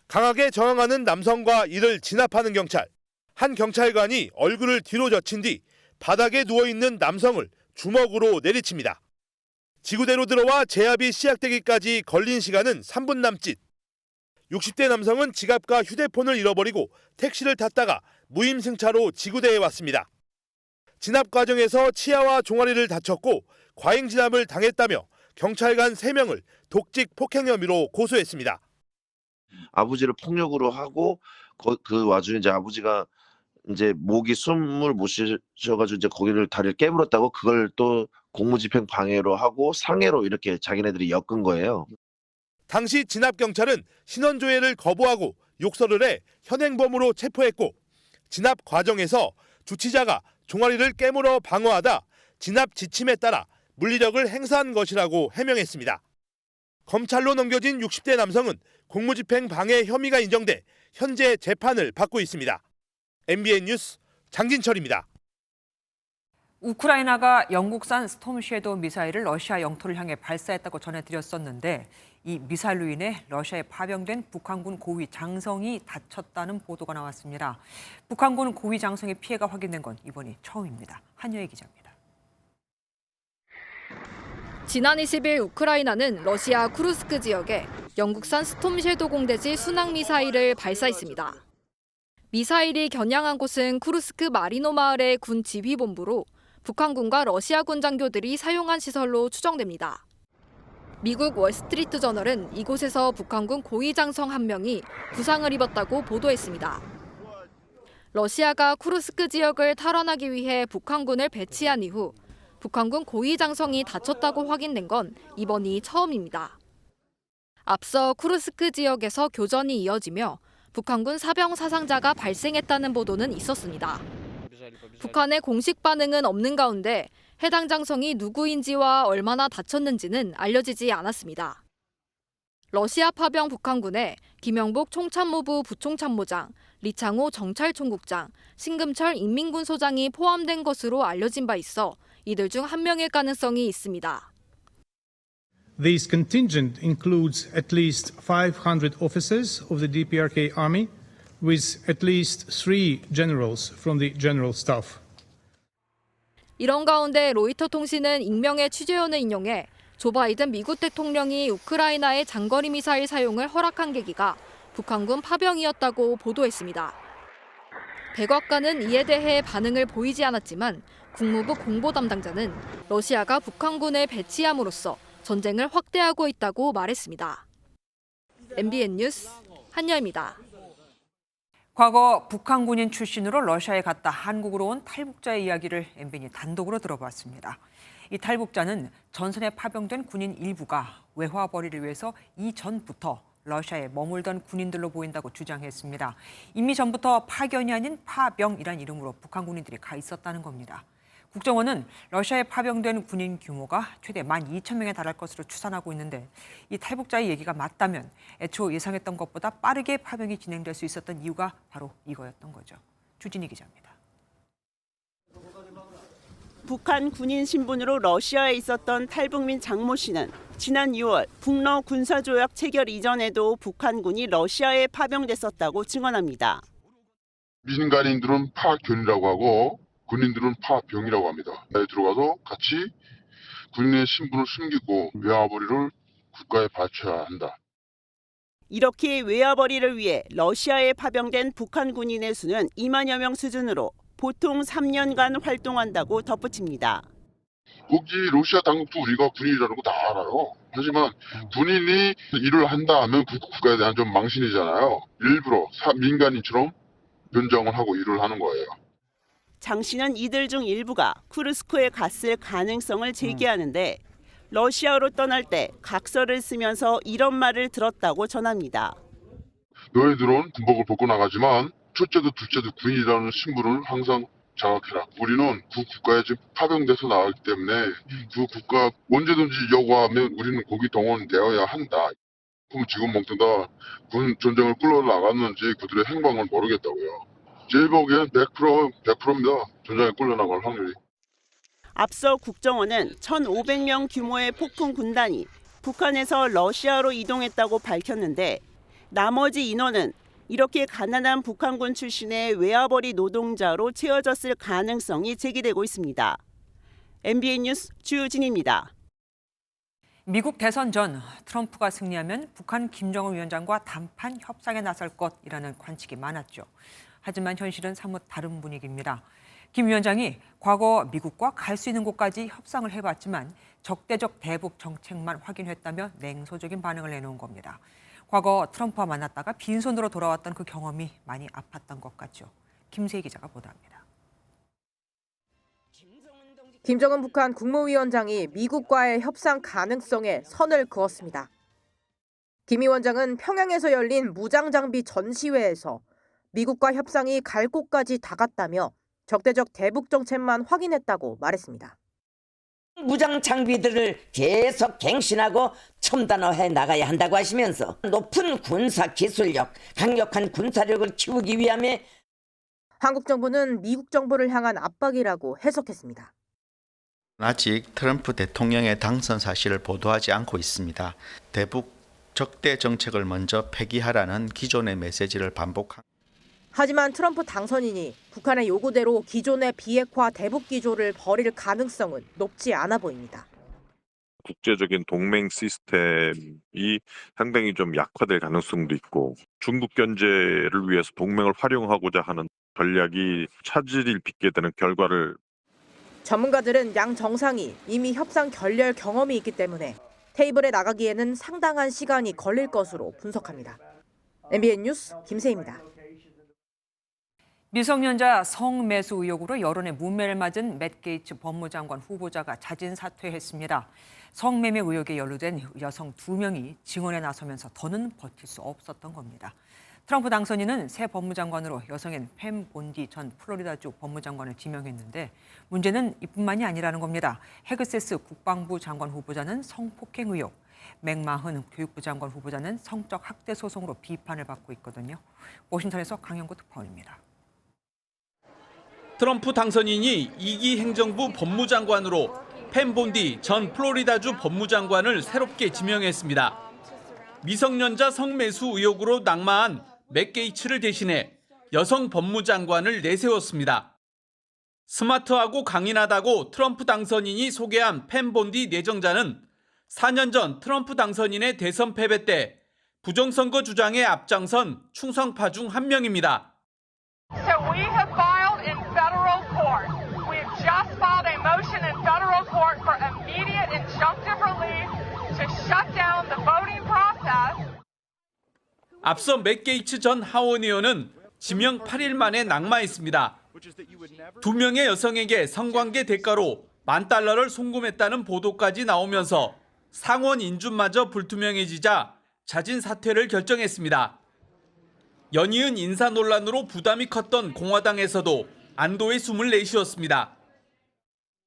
강하게 저항하는 남성과 이를 진압하는 경찰. 한 경찰관이 얼굴을 뒤로 젖힌 뒤 바닥에 누워있는 남성을 주먹으로 내리칩니다. 지구대로 들어와 제압이 시작되기까지 걸린 시간은 3분 남짓. 60대 남성은 지갑과 휴대폰을 잃어버리고 택시를 탔다가 무임승차로 지구대에 왔습니다. 진압 과정에서 치아와 종아리를 다쳤고 과잉 진압을 당했다며 경찰관 3명을 독직 폭행 혐의로 고소했습니다. 아버지를 폭력으로 하고 그 와중에 이제 아버지가 이제 목이 숨을 못 쉬셔가지고 이제 거기를 다리를 깨물었다고 그걸 또 공무집행 방해로 하고 상해로 이렇게 자기네들이 엮은 거예요. 당시 진압 경찰은 신원조회를 거부하고 욕설을 해 현행범으로 체포했고 진압 과정에서 주치자가 종아리를 깨물어 방어하다 진압 지침에 따라 물리력을 행사한 것이라고 해명했습니다. 검찰로 넘겨진 60대 남성은 공무집행 방해 혐의가 인정돼 현재 재판을 받고 있습니다. MBN 뉴스 장진철입니다. 우크라이나가 영국산 스톰 섀도우 미사일을 러시아 영토를 향해 발사했다고 전해드렸었는데 이 미사일로 인해 러시아에 파병된 북한군 고위 장성이 다쳤다는 보도가 나왔습니다. 북한군 고위 장성의 피해가 확인된 건 이번이 처음입니다. 한여희 기자입니다. 지난 20일 우크라이나는 러시아 쿠르스크 지역에 영국산 스톰 섀도우 공대지 순항 미사일을 발사했습니다. 미사일이 겨냥한 곳은 쿠르스크 마리노 마을의 군 지휘본부로 북한군과 러시아군 장교들이 사용한 시설로 추정됩니다. 미국 월스트리트 저널은 이곳에서 북한군 고위 장성 한 명이 부상을 입었다고 보도했습니다. 러시아가 쿠르스크 지역을 탈환하기 위해 북한군을 배치한 이후 북한군 고위 장성이 다쳤다고 확인된 건 이번이 처음입니다. 앞서 쿠르스크 지역에서 교전이 이어지며 북한군 사병 사상자가 발생했다는 보도는 있었습니다. 북한의 공식 반응은 없는 가운데 해당 장성이 누구인지와 얼마나 다쳤는지는 알려지지 않았습니다. 러시아 파병 북한군에 김영복 총참모부 부총참모장, 리창호 정찰총국장, 신금철 인민군소장이 포함된 것으로 알려진 바 있어 이들 중 한 명일 가능성이 있습니다. This contingent includes at least 500 officers of the DPRK army, with at least 3 generals from the general staff. 이런 가운데 로이터 통신은 익명의 취재원을 인용해 조 바이든 미국 대통령이 우크라이나의 장거리 미사일 사용을 허락한 계기가 북한군 파병이었다고 보도했습니다. 백악관은 이에 대해 반응을 보이지 않았지만 국무부 공보 담당자는 러시아가 북한군을 배치함으로써 전쟁을 확대하고 있다고 말했습니다. MBN 뉴스 한여입니다. 과거 북한 군인 출신으로 러시아에 갔다 한국으로 온 탈북자의 이야기를 MBN이 단독으로 들어봤습니다. 이 탈북자는 전선에 파병된 군인 일부가 외화벌이를 위해서 이전부터 러시아에 머물던 군인들로 보인다고 주장했습니다. 이미 전부터 파견이 아닌 파병이란 이름으로 북한 군인들이 가 있었다는 겁니다. 국정원은 러시아에 파병된 군인 규모가 최대 12,000명에 달할 것으로 추산하고 있는데 이 탈북자의 얘기가 맞다면 애초 예상했던 것보다 빠르게 파병이 진행될 수 있었던 이유가 바로 이거였던 거죠. 주진희 기자입니다. 북한 군인 신분으로 러시아에 있었던 탈북민 장모 씨는 지난 6월 북러 군사조약 체결 이전에도 북한군이 러시아에 파병됐었다고 증언합니다. 민간인들은 파견이라고 하고 군인들은 파병이라고 합니다. 들어가서 같이 군인의 신분을 숨기고 외화벌이를 국가에 바쳐야 한다. 이렇게 외화벌이를 위해 러시아에 파병된 북한 군인의 수는 2만여 명 수준으로 보통 3년간 활동한다고 덧붙입니다. 거기 러시아 당국도 우리가 군인이라는 거 다 알아요. 하지만 군인이 일을 한다 하면 그 국가에 대한 좀 망신이잖아요. 일부러 민간인처럼 변장을 하고 일을 하는 거예요. 장 씨는 이들 중 일부가 쿠르스크에 갔을 가능성을 제기하는데 러시아로 떠날 때 각서를 쓰면서 이런 말을 들었다고 전합니다. 너희들은 군복을 벗고 나가지만 첫째도 둘째도 군인이라는 신분을 항상 장악해라. 우리는 그 국가에 지금 파병돼서 나가기 때문에 그 국가 언제든지 요구하면 우리는 거기 동원되어야 한다. 그럼 지금 멍때다 군 전쟁을 끌어나갔는지 그들의 행방을 모르겠다고요. 제 보기엔 100%입니다. 전장에 끌려나갈 확률이. 앞서 국정원은 1,500명 규모의 폭풍 군단이 북한에서 러시아로 이동했다고 밝혔는데 나머지 인원은 이렇게 가난한 북한군 출신의 외화벌이 노동자로 채워졌을 가능성이 제기되고 있습니다. MBN 뉴스 주진입니다. 미국 대선 전 트럼프가 승리하면 북한 김정은 위원장과 담판 협상에 나설 것이라는 관측이 많았죠. 하지만 현실은 사뭇 다른 분위기입니다. 김 위원장이 과거 미국과 갈 수 있는 곳까지 협상을 해봤지만 적대적 대북 정책만 확인했다며 냉소적인 반응을 내놓은 겁니다. 과거 트럼프와 만났다가 빈손으로 돌아왔던 그 경험이 많이 아팠던 것 같죠. 김세희 기자가 보도합니다. 김정은 북한 국무위원장이 미국과의 협상 가능성에 선을 그었습니다. 김 위원장은 평양에서 열린 무장장비 전시회에서 미국과 협상이 갈 곳까지 다 갔다며 적대적 대북 정책만 확인했다고 말했습니다. 무장 장비들을 계속 갱신하고 첨단화해 나가야 한다고 하시면서 높은 군사 기술력, 강력한 군사력을 키우기 위함에 한국 정부는 미국 정부를 향한 압박이라고 해석했습니다. 아직 트럼프 대통령의 당선 사실을 보도하지 않고 있습니다. 대북 적대 정책을 먼저 폐기하라는 기존의 메시지를 반복합니다. 하지만 트럼프 당선인이 북한의 요구대로 기존의 비핵화 대북 기조를 버릴 가능성은 높지 않아 보입니다. 국제적인 동맹 시스템이 상당히 좀 약화될 가능성도 있고 중국 견제를 위해서 동맹을 활용하고자 하는 전략이 차질을 빚게 되는 결과를 전문가들은 양 정상이 이미 협상 결렬 경험이 있기 때문에 테이블에 나가기에는 상당한 시간이 걸릴 것으로 분석합니다. MBN 뉴스 김세희입니다. 미성년자 성매수 의혹으로 여론의 문매를 맞은 맷 게이츠 법무장관 후보자가 자진 사퇴했습니다. 성매매 의혹에 연루된 여성 2명이 증언에 나서면서 더는 버틸 수 없었던 겁니다. 트럼프 당선인은 새 법무장관으로 여성인 팸 본디 전 플로리다주 법무장관을 지명했는데 문제는 이뿐만이 아니라는 겁니다. 헤그세스 국방부 장관 후보자는 성폭행 의혹, 맥마흔 교육부 장관 후보자는 성적 학대 소송으로 비판을 받고 있거든요. 워싱턴에서 강영구 특파원입니다. 트럼프 당선인이 2기 행정부 법무장관으로 팸 본디 전 플로리다주 법무장관을 새롭게 지명했습니다. 미성년자 성매수 의혹으로 낙마한 맷 게이츠를 대신해 여성 법무장관을 내세웠습니다. 스마트하고 강인하다고 트럼프 당선인이 소개한 팸 본디 내정자는 4년 전 트럼프 당선인의 대선 패배 때 부정선거 주장에 앞장선 충성파 중 한 명입니다. So we have filed in federal court. We have just filed a motion in federal court for immediate injunctive relief to shut down the voting process. 앞서 맷 게이츠 전 하원 의원은 지명 8일 만에 낙마했습니다. 2명의 여성에게 성관계 대가로 $10,000를 송금했다는 보도까지 나오면서 상원 인준마저 불투명해지자 자진 사퇴를 결정했습니다. 연이은 인사 논란으로 부담이 컸던 공화당에서도 안도의 숨을 내쉬었습니다.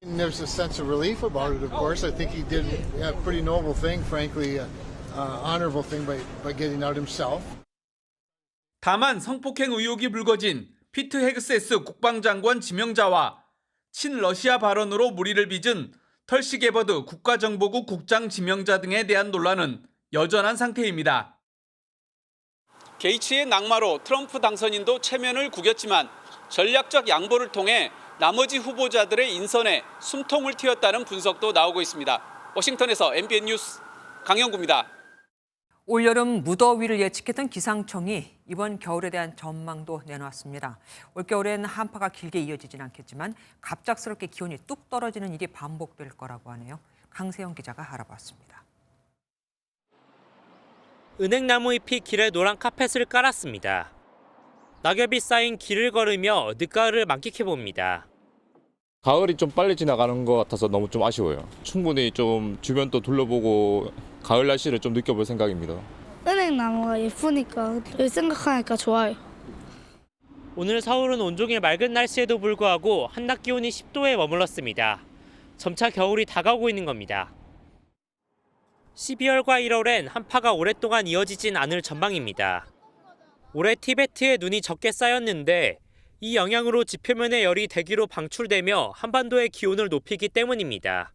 There's a sense of relief about it, of course. I think he did a pretty noble thing, frankly, honorable thing by getting out himself. 다만 성폭행 의혹이 불거진 피트 헤그세스 국방장관 지명자와 친러시아 발언으로 물의를 빚은 털시 게버드 국가정보국 국장 지명자 등에 대한 논란은 여전한 상태입니다. 게이츠의 낙마로 트럼프 당선인도 체면을 구겼지만 전략적 양보를 통해 나머지 후보자들의 인선에 숨통을 틔웠다는 분석도 나오고 있습니다. 워싱턴에서 MBN 뉴스 강영구입니다. 올여름 무더위를 예측했던 기상청이 이번 겨울에 대한 전망도 내놓았습니다. 올겨울엔 한파가 길게 이어지진 않겠지만 갑작스럽게 기온이 뚝 떨어지는 일이 반복될 거라고 하네요. 강세영 기자가 알아봤습니다. 은행나무 잎이 길에 노란 카펫을 깔았습니다. 낙엽이 쌓인 길을 걸으며 늦가을을 만끽해봅니다. 가을이 좀 빨리 지나가는 것 같아서 너무 좀 아쉬워요. 충분히 좀 주변도 둘러보고 가을 날씨를 좀 느껴볼 생각입니다. 은행나무가 예쁘니까 생각하니까 좋아요. 오늘 서울은 온종일 맑은 날씨에도 불구하고 한낮 기온이 10도에 머물렀습니다. 점차 겨울이 다가오고 있는 겁니다. 12월과 1월엔 한파가 오랫동안 이어지진 않을 전망입니다. 올해 티베트에 눈이 적게 쌓였는데 이 영향으로 지표면의 열이 대기로 방출되며 한반도의 기온을 높이기 때문입니다.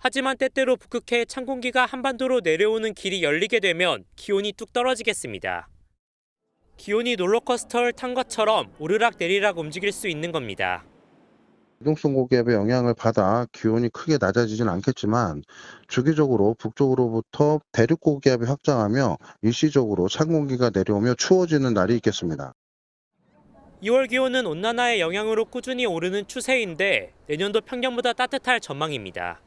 하지만 때때로 북극해 찬 공기가 한반도로 내려오는 길이 열리게 되면 기온이 뚝 떨어지겠습니다. 기온이 롤러코스터를 탄 것처럼 오르락 내리락 움직일 수 있는 겁니다. 이동성 고기압의 영향을 받아 기온이 크게 낮아지진 않겠지만 주기적으로 북쪽으로부터 대륙 고기압이 확장하며 일시적으로 찬 공기가 내려오며 추워지는 날이 있겠습니다. 2월 기온은 온난화의 영향으로 꾸준히 오르는 추세인데 내년도 평년보다 따뜻할 전망입니다.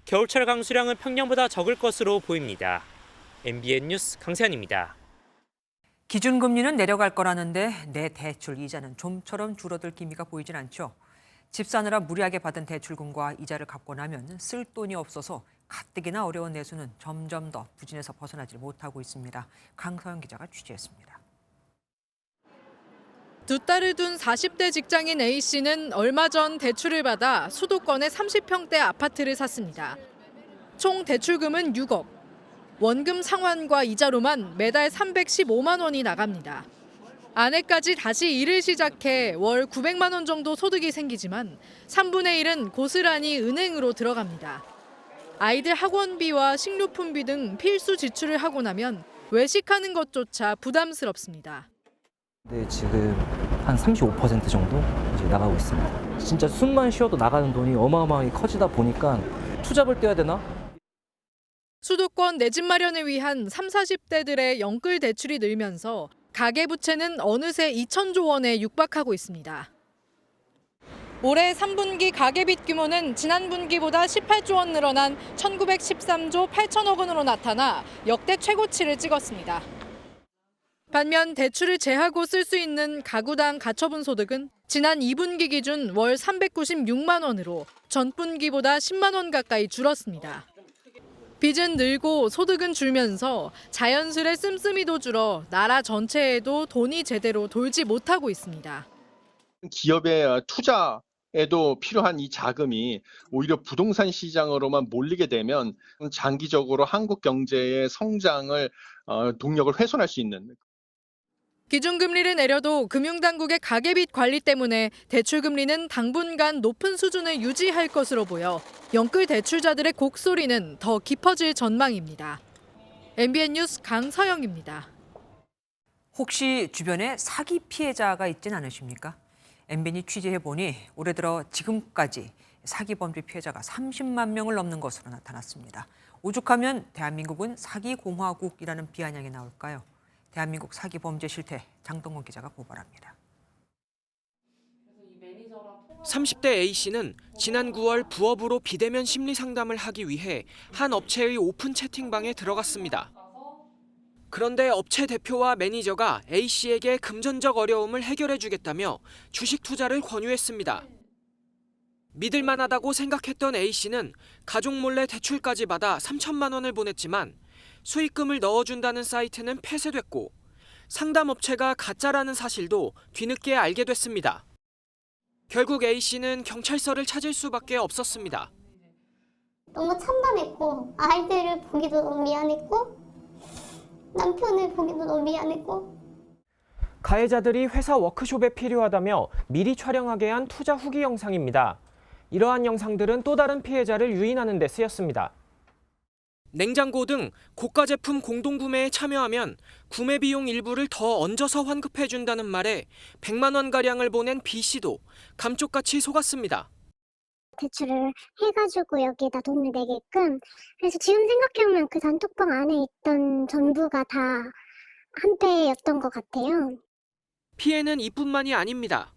겨울철 강수량은 평년보다 적을 것으로 보입니다. MBN 뉴스 강세현입니다. 기준금리는 내려갈 거라는데 내 대출 이자는 좀처럼 줄어들 기미가 보이진 않죠. 집 사느라 무리하게 받은 대출금과 이자를 갚고 나면 쓸 돈이 없어서 가뜩이나 어려운 내수는 점점 더 부진에서 벗어나지 못하고 있습니다. 강서영 기자가 취재했습니다. 두 딸을 둔 40대 직장인 A씨는 얼마 전 대출을 받아 수도권의 30평대 아파트를 샀습니다. 총 대출금은 6억. 원금 상환과 이자로만 매달 315만 원이 나갑니다. 아내까지 다시 일을 시작해 월 900만 원 정도 소득이 생기지만 3분의 1은 고스란히 은행으로 들어갑니다. 아이들 학원비와 식료품비 등 필수 지출을 하고 나면 외식하는 것조차 부담스럽습니다. 네, 지금 한 35% 정도 이제 나가고 있습니다. 진짜 숨만 쉬어도 나가는 돈이 어마어마하게 커지다 보니까 투잡을 떼야 되나? 수도권 내 집 마련을 위한 30, 40대들의 연끌 대출이 늘면서 가계부채는 어느새 2천조 원에 육박하고 있습니다. 올해 3분기 가계빚 규모는 지난 분기보다 18조 원 늘어난 1913조 8천억 원으로 나타나 역대 최고치를 찍었습니다. 반면 대출을 제하고 쓸 수 있는 가구당 가처분 소득은 지난 2분기 기준 월 396만 원으로 전분기보다 10만 원 가까이 줄었습니다. 빚은 늘고 소득은 줄면서 자연스레 씀씀이도 줄어 나라 전체에도 돈이 제대로 돌지 못하고 있습니다. 기업의 투자에도 필요한 이 자금이 오히려 부동산 시장으로만 몰리게 되면 장기적으로 한국 경제의 성장을 동력을 훼손할 수 있는. 기준금리를 내려도 금융당국의 가계빚 관리 때문에 대출금리는 당분간 높은 수준을 유지할 것으로 보여 연끌 대출자들의 곡소리는 더 깊어질 전망입니다. MBN 뉴스 강서영입니다. 혹시 주변에 사기 피해자가 있진 않으십니까? MBN이 취재해보니 올해 들어 지금까지 사기 범죄 피해자가 30만 명을 넘는 것으로 나타났습니다. 오죽하면 대한민국은 사기 공화국이라는 비아냥이 나올까요? 대한민국 사기 범죄 실태 장동건 기자가 고발합니다. 30대 A씨는 지난 9월 부업으로 비대면 심리 상담을 하기 위해 한 업체의 오픈 채팅방에 들어갔습니다. 그런데 업체 대표와 매니저가 A씨에게 금전적 어려움을 해결해 주겠다며 주식 투자를 권유했습니다. 믿을 만하다고 생각했던 A씨는 가족 몰래 대출까지 받아 3천만 원을 보냈지만 수익금을 넣어준다는 사이트는 폐쇄됐고 상담업체가 가짜라는 사실도 뒤늦게 알게 됐습니다. 결국 A씨는 경찰서를 찾을 수밖에 없었습니다. 너무 참담했고 아이들을 보기도 너무 미안했고 남편을 보기도 너무 미안했고 가해자들이 회사 워크숍에 필요하다며 미리 촬영하게 한 투자 후기 영상입니다. 이러한 영상들은 또 다른 피해자를 유인하는 데 쓰였습니다. 냉장고 등 고가 제품 공동구매에 참여하면 구매 비용 일부를 더 얹어서 환급해준다는 말에 100만 원가량을 보낸 B씨도 감쪽같이 속았습니다. 대출을 해가지고 여기에다 돈을 내게끔 그래서 지금 생각해보면 그 단톡방 안에 있던 전부가 다 한패였던 것 같아요. 피해는 이뿐만이 아닙니다.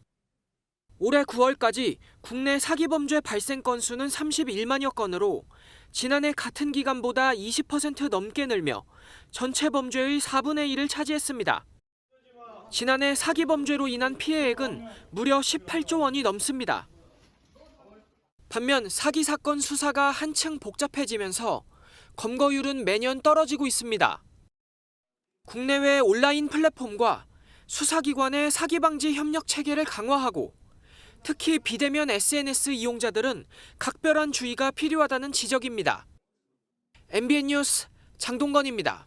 올해 9월까지 국내 사기 범죄 발생 건수는 31만여 건으로 지난해 같은 기간보다 20% 넘게 늘며 전체 범죄의 4분의 1을 차지했습니다. 지난해 사기 범죄로 인한 피해액은 무려 18조 원이 넘습니다. 반면 사기 사건 수사가 한층 복잡해지면서 검거율은 매년 떨어지고 있습니다. 국내외 온라인 플랫폼과 수사기관의 사기 방지 협력 체계를 강화하고 특히 비대면 SNS 이용자들은 각별한 주의가 필요하다는 지적입니다. MBN 뉴스 장동건입니다.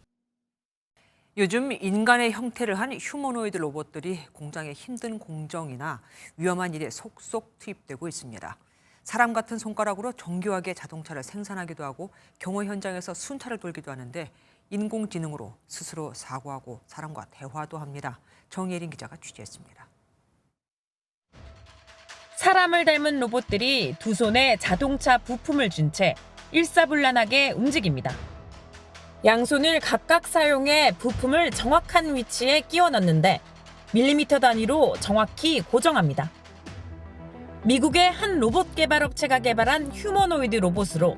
요즘 인간의 형태를 한 휴머노이드 로봇들이 공장의 힘든 공정이나 위험한 일에 속속 투입되고 있습니다. 사람 같은 손가락으로 정교하게 자동차를 생산하기도 하고 경호 현장에서 순찰을 돌기도 하는데 인공지능으로 스스로 사고하고 사람과 대화도 합니다. 정예린 기자가 취재했습니다. 사람을 닮은 로봇들이 두 손에 자동차 부품을 쥔 채 일사불란하게 움직입니다. 양손을 각각 사용해 부품을 정확한 위치에 끼워 넣는데 밀리미터 단위로 정확히 고정합니다. 미국의 한 로봇 개발 업체가 개발한 휴머노이드 로봇으로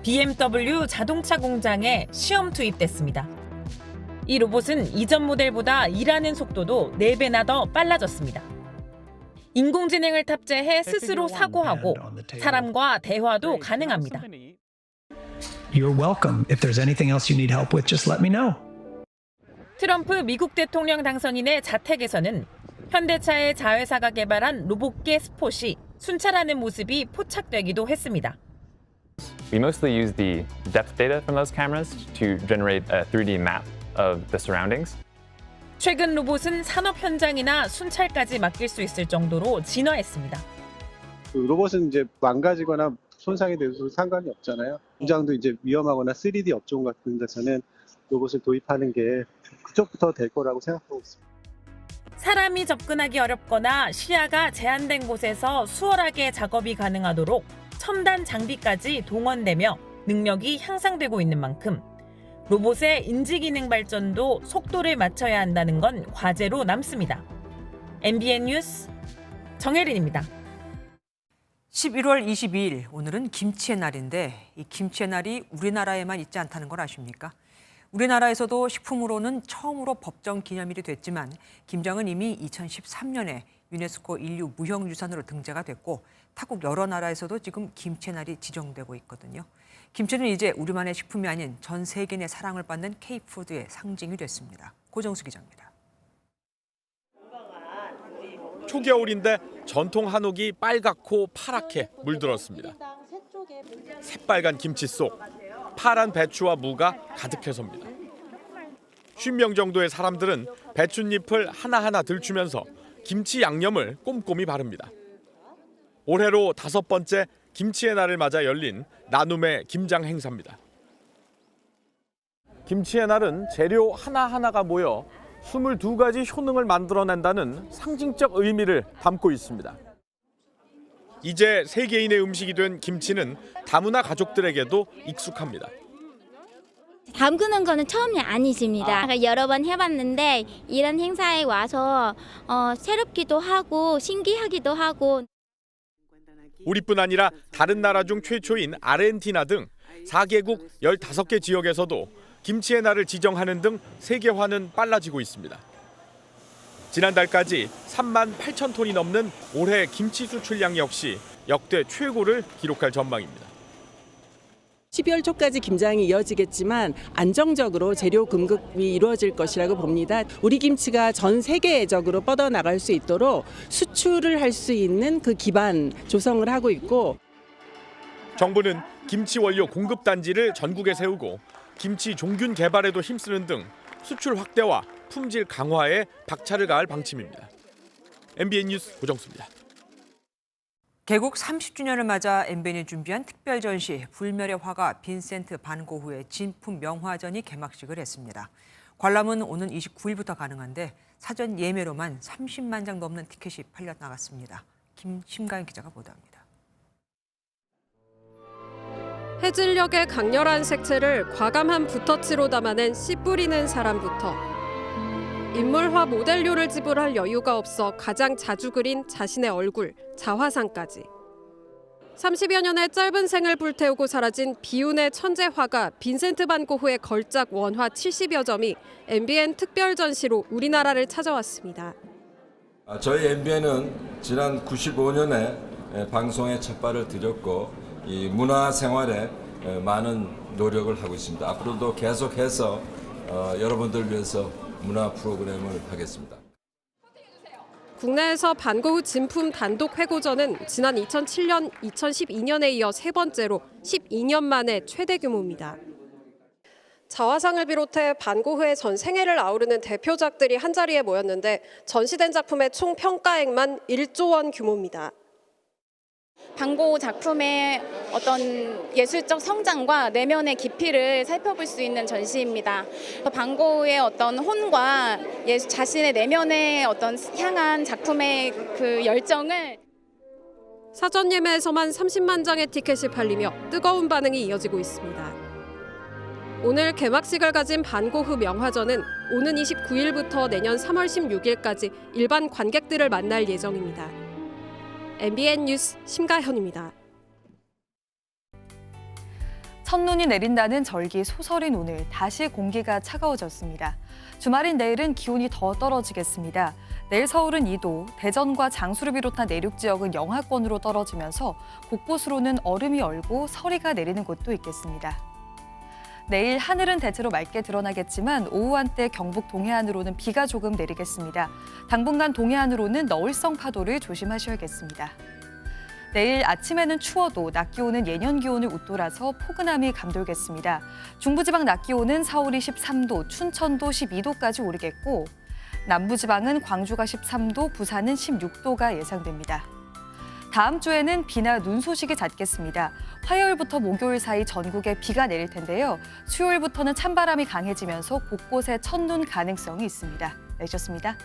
BMW 자동차 공장에 시험 투입됐습니다. 이 로봇은 이전 모델보다 일하는 속도도 4배나 더 빨라졌습니다. 인공지능을 탑재해 스스로 사고하고 사람과 대화도 가능합니다. You're welcome. If there's anything else you need help with, just let me know. 트럼프 미국 대통령 당선인의 자택에서는 현대차의 자회사가 개발한 로봇계 스폿이 순찰하는 모습이 포착되기도 했습니다. We mostly use the depth data from those cameras to generate a 3D map of the surroundings. 최근 로봇은 산업 현장이나 순찰까지 맡길 수 있을 정도로 진화했습니다. 로봇은 이제 망가지거나 손상이 돼도 상관이 없잖아요. 공장도 이제 위험하거나 3D 업종 같은 데서는 로봇을 도입하는 게 그쪽부터 될 거라고 생각하고 있습니다. 사람이 접근하기 어렵거나 시야가 제한된 곳에서 수월하게 작업이 가능하도록 첨단 장비까지 동원되며 능력이 향상되고 있는 만큼 로봇의 인지기능 발전도 속도를 맞춰야 한다는 건 과제로 남습니다. MBN 뉴스 정혜린입니다. 11월 22일, 오늘은 김치의 날인데 이 김치의 날이 우리나라에만 있지 않다는 걸 아십니까? 우리나라에서도 식품으로는 처음으로 법정 기념일이 됐지만 김장은 이미 2013년에 유네스코 인류 무형유산으로 등재가 됐고 타국 여러 나라에서도 지금 김치의 날이 지정되고 있거든요. 김치는 이제 우리만의 식품이 아닌 전 세계인의 사랑을 받는 K푸드의 상징이 됐습니다. 고정수 기자입니다. 초겨울인데 전통 한옥이 빨갛고 파랗게 물들었습니다. 새빨간 김치 속 파란 배추와 무가 가득해섭니다. 50명 정도의 사람들은 배춧잎을 하나하나 들추면서 김치 양념을 꼼꼼히 바릅니다. 올해로 5번째 김치의 날을 맞아 열린 나눔의 김장 행사입니다. 김치의 날은 재료 하나하나가 모여 22가지 효능을 만들어낸다는 상징적 의미를 담고 있습니다. 이제 세계인의 음식이 된 김치는 다문화 가족들에게도 익숙합니다. 담그는 거는 처음이 아니십니다. 여러 번 해봤는데 이런 행사에 와서 새롭기도 하고 신기하기도 하고. 우리뿐 아니라 다른 나라 중 최초인 아르헨티나 등 4개국 15개 지역에서도 김치의 날을 지정하는 등 세계화는 빨라지고 있습니다. 지난달까지 3만 8천 톤이 넘는 올해 김치 수출량 역시 역대 최고를 기록할 전망입니다. 12월 초까지 김장이 이어지겠지만 안정적으로 재료 공급이 이루어질 것이라고 봅니다. 우리 김치가 전 세계적으로 뻗어나갈 수 있도록 수출을 할 수 있는 그 기반 조성을 하고 있고, 정부는 김치 원료 공급 단지를 전국에 세우고 김치 종균 개발에도 힘쓰는 등 수출 확대와 품질 강화에 박차를 가할 방침입니다. MBN 뉴스 고정수입니다. 개국 30주년을 맞아 MBN이 준비한 특별 전시 불멸의 화가 빈센트 반 고흐의 진품 명화전이 개막식을 했습니다. 관람은 오는 29일부터 가능한데 사전 예매로만 30만 장 넘는 티켓이 팔려 나갔습니다. 김심가연 기자가 보도합니다. 해질녘의 강렬한 색채를 과감한 붓터치로 담아낸 씨 뿌리는 사람부터 인물화 모델료를 지불할 여유가 없어 가장 자주 그린 자신의 얼굴, 자화상까지. 30여 년의 짧은 생을 불태우고 사라진 비운의 천재 화가 빈센트 반 고흐의 걸작 원화 70여 점이 MBN 특별 전시로 우리나라를 찾아왔습니다. 저희 MBN은 지난 95년에 방송에 첫 발을 들였고 이 문화 생활에 많은 노력을 하고 있습니다. 앞으로도 계속해서 여러분들 위해서 문화 프로그램을 하겠습니다. 국내에서 반 고흐 진품 단독 회고전은 지난 2007년, 2012년에 이어 세 번째로 12년 만에 최대 규모입니다. 자화상을 비롯해 반 고흐의 전 생애를 아우르는 대표작들이 한자리에 모였는데 전시된 작품의 총 평가액만 1조 원 규모입니다. 반 고흐 작품의 어떤 예술적 성장과 내면의 깊이를 살펴볼 수 있는 전시입니다. 반 고흐의 어떤 혼과 자신의 내면의 어떤 향한 작품의 그 열정을 사전 예매에서만 30만 장의 티켓이 팔리며 뜨거운 반응이 이어지고 있습니다. 오늘 개막식을 가진 반 고흐 명화전은 오는 29일부터 내년 3월 16일까지 일반 관객들을 만날 예정입니다. MBN 뉴스 심가현입니다. 첫눈이 내린다는 절기 소설인 오늘 다시 공기가 차가워졌습니다. 주말인 내일은 기온이 더 떨어지겠습니다. 내일 서울은 2도, 대전과 장수를 비롯한 내륙 지역은 영하권으로 떨어지면서 곳곳으로는 얼음이 얼고 서리가 내리는 곳도 있겠습니다. 내일 하늘은 대체로 맑게 드러나겠지만 오후 한때 경북 동해안으로는 비가 조금 내리겠습니다. 당분간 동해안으로는 너울성 파도를 조심하셔야겠습니다. 내일 아침에는 추워도 낮 기온은 예년 기온을 웃돌아서 포근함이 감돌겠습니다. 중부지방 낮 기온은 서울이 13도, 춘천도 12도까지 오르겠고 남부지방은 광주가 13도, 부산은 16도가 예상됩니다. 다음 주에는 비나 눈 소식이 잦겠습니다. 화요일부터 목요일 사이 전국에 비가 내릴 텐데요. 수요일부터는 찬바람이 강해지면서 곳곳에 첫눈 가능성이 있습니다. 내셨습니다.